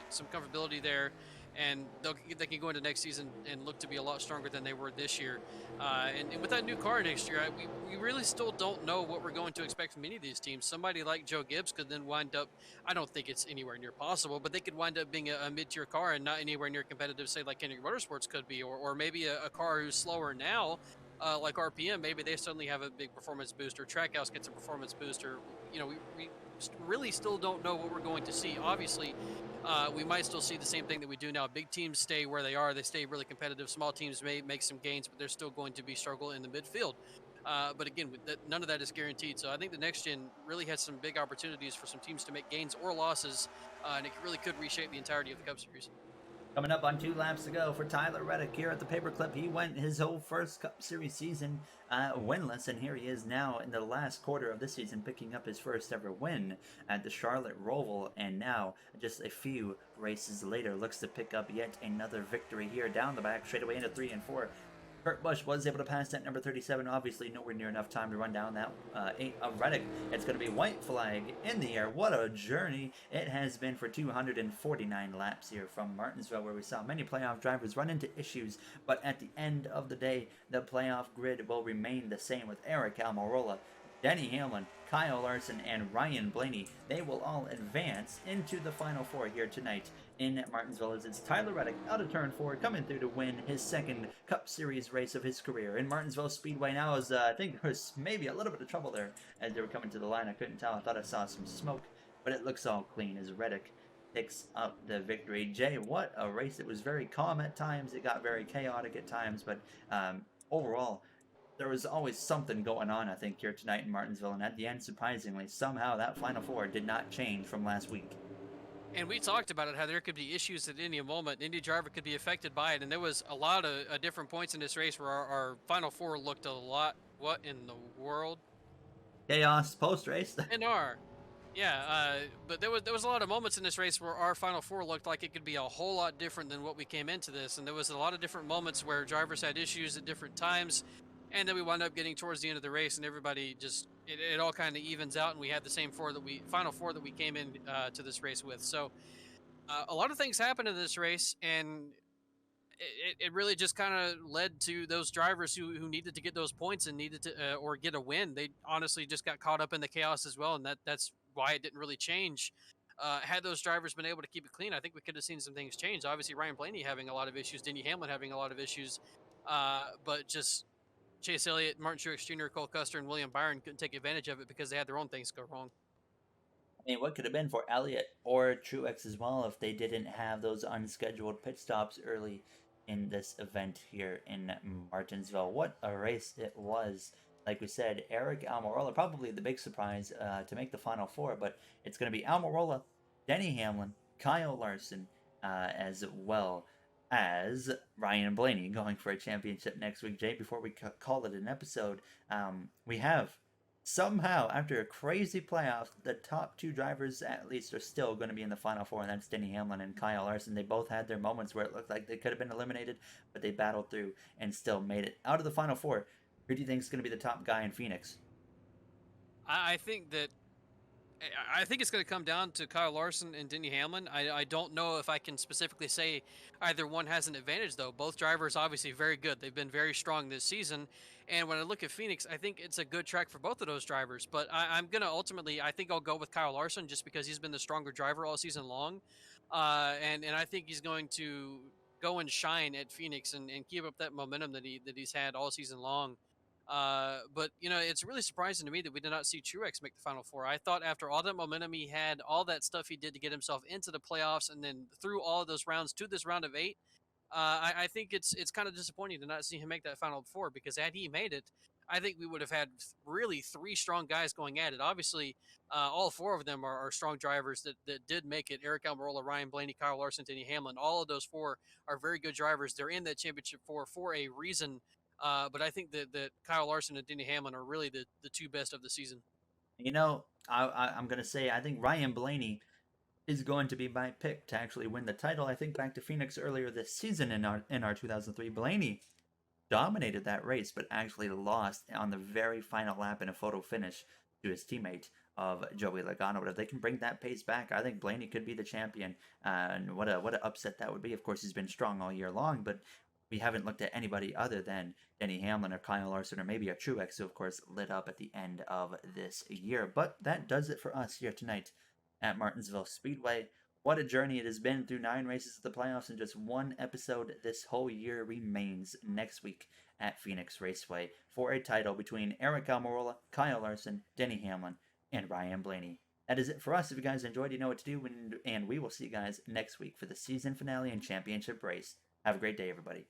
some comfortability there, and they can go into next season and look to be a lot stronger than they were this year. And with that new car next year, we really still don't know what we're going to expect from any of these teams. Somebody like Joe Gibbs could then wind up, I don't think it's anywhere near possible, but they could wind up being a mid-tier car and not anywhere near competitive, say like Kendrick Motorsports could be, or maybe a car who's slower now, like RPM, maybe they suddenly have a big performance boost, or Trackhouse gets a performance boost, or we really still don't know what we're going to see. Obviously, we might still see the same thing that we do now. Big teams stay where they are; they stay really competitive. Small teams may make some gains, but they're still going to be struggle in the midfield. But again, none of that is guaranteed. So I think the next gen really has some big opportunities for some teams to make gains or losses, and it really could reshape the entirety of the Cup Series. Coming up on 2 laps to go for Tyler Reddick here at the paperclip. He went his whole first Cup Series season winless, and here he is now in the last quarter of this season, picking up his first ever win at the Charlotte Roval, and now just a few races later looks to pick up yet another victory here down the back straightaway into 3 and 4. Kurt Busch was able to pass that number 37. Obviously, nowhere near enough time to run down that 8 of Reddick. It's going to be white flag in the air. What a journey it has been for 249 laps here from Martinsville, where we saw many playoff drivers run into issues. But at the end of the day, the playoff grid will remain the same with Eric Almirola, Denny Hamlin, Kyle Larson, and Ryan Blaney. They will all advance into the Final Four here tonight in Martinsville, as it's Tyler Reddick out of turn 4 coming through to win his second Cup Series race of his career. In Martinsville Speedway now, as I think there was maybe a little bit of trouble there as they were coming to the line. I couldn't tell. I thought I saw some smoke, but it looks all clean as Reddick picks up the victory. Jay, what a race. It was very calm at times. It got very chaotic at times, but overall, there was always something going on, I think, here tonight in Martinsville. And at the end, surprisingly, somehow that Final Four did not change from last week. And we talked about it, how there could be issues at any moment. Any driver could be affected by it. And there was a lot of different points in this race where our Final Four looked a lot, what in the world? Chaos post-race. NR. Yeah, but there was a lot of moments in this race where our Final Four looked like it could be a whole lot different than what we came into this. And there was a lot of different moments where drivers had issues at different times. And then we wound up getting towards the end of the race, and everybody just it all kind of evens out, and we had the same Final Four that we came in to this race with. So a lot of things happened in this race, and it really just kind of led to those drivers who needed to get those points and needed to or get a win. They honestly just got caught up in the chaos as well, and that's why it didn't really change. Had those drivers been able to keep it clean, I think we could have seen some things change. Obviously, Ryan Blaney having a lot of issues, Denny Hamlin having a lot of issues. But just Chase Elliott, Martin Truex Jr., Cole Custer, and William Byron couldn't take advantage of it because they had their own things go wrong. I mean, what could have been for Elliott or Truex as well if they didn't have those unscheduled pit stops early in this event here in Martinsville? What a race it was. Like we said, Eric Almirola, probably the big surprise to make the Final Four, but it's going to be Almirola, Denny Hamlin, Kyle Larson, as well as Ryan Blaney going for a championship next week. Jay, before we call it an episode, we have somehow, after a crazy playoff, the top two drivers at least are still going to be in the Final Four, and that's Denny Hamlin and Kyle Larson. They both had their moments where it looked like they could have been eliminated, but they battled through and still made it out of the Final Four. Who do you think is going to be the top guy in Phoenix? I think that I think it's going to come down to Kyle Larson and Denny Hamlin. I don't know if I can specifically say either one has an advantage, though. Both drivers obviously very good. They've been very strong this season. And when I look at Phoenix, I think it's a good track for both of those drivers. But I'm going to ultimately, I think I'll go with Kyle Larson just because he's been the stronger driver all season long. And I think he's going to go and shine at Phoenix and keep up that momentum that he's had all season long. But it's really surprising to me that we did not see Truex make the Final Four. I thought after all that momentum he had, all that stuff he did to get himself into the playoffs, and then through all of those rounds to this round of 8, I think it's kind of disappointing to not see him make that Final Four because had he made it, I think we would have had really 3 strong guys going at it. Obviously, all 4 of them are strong drivers that did make it. Eric Almirola, Ryan Blaney, Kyle Larson, Denny Hamlin. All of those 4 are very good drivers. They're in that championship for a reason. But I think that Kyle Larson and Denny Hamlin are really the 2 best of the season. I'm going to say I think Ryan Blaney is going to be my pick to actually win the title. I think back to Phoenix earlier this season in our NR2003, Blaney dominated that race, but actually lost on the very final lap in a photo finish to his teammate of Joey Logano. But if they can bring that pace back, I think Blaney could be the champion. And what a upset that would be. Of course, he's been strong all year long, but we haven't looked at anybody other than Denny Hamlin or Kyle Larson or maybe a Truex, who of course lit up at the end of this year. But that does it for us here tonight at Martinsville Speedway. What a journey it has been through 9 races of the playoffs and just 1 episode this whole year remains next week at Phoenix Raceway for a title between Eric Almirola, Kyle Larson, Denny Hamlin, and Ryan Blaney. That is it for us. If you guys enjoyed, you know what to do, and we will see you guys next week for the season finale and championship race. Have a great day, everybody.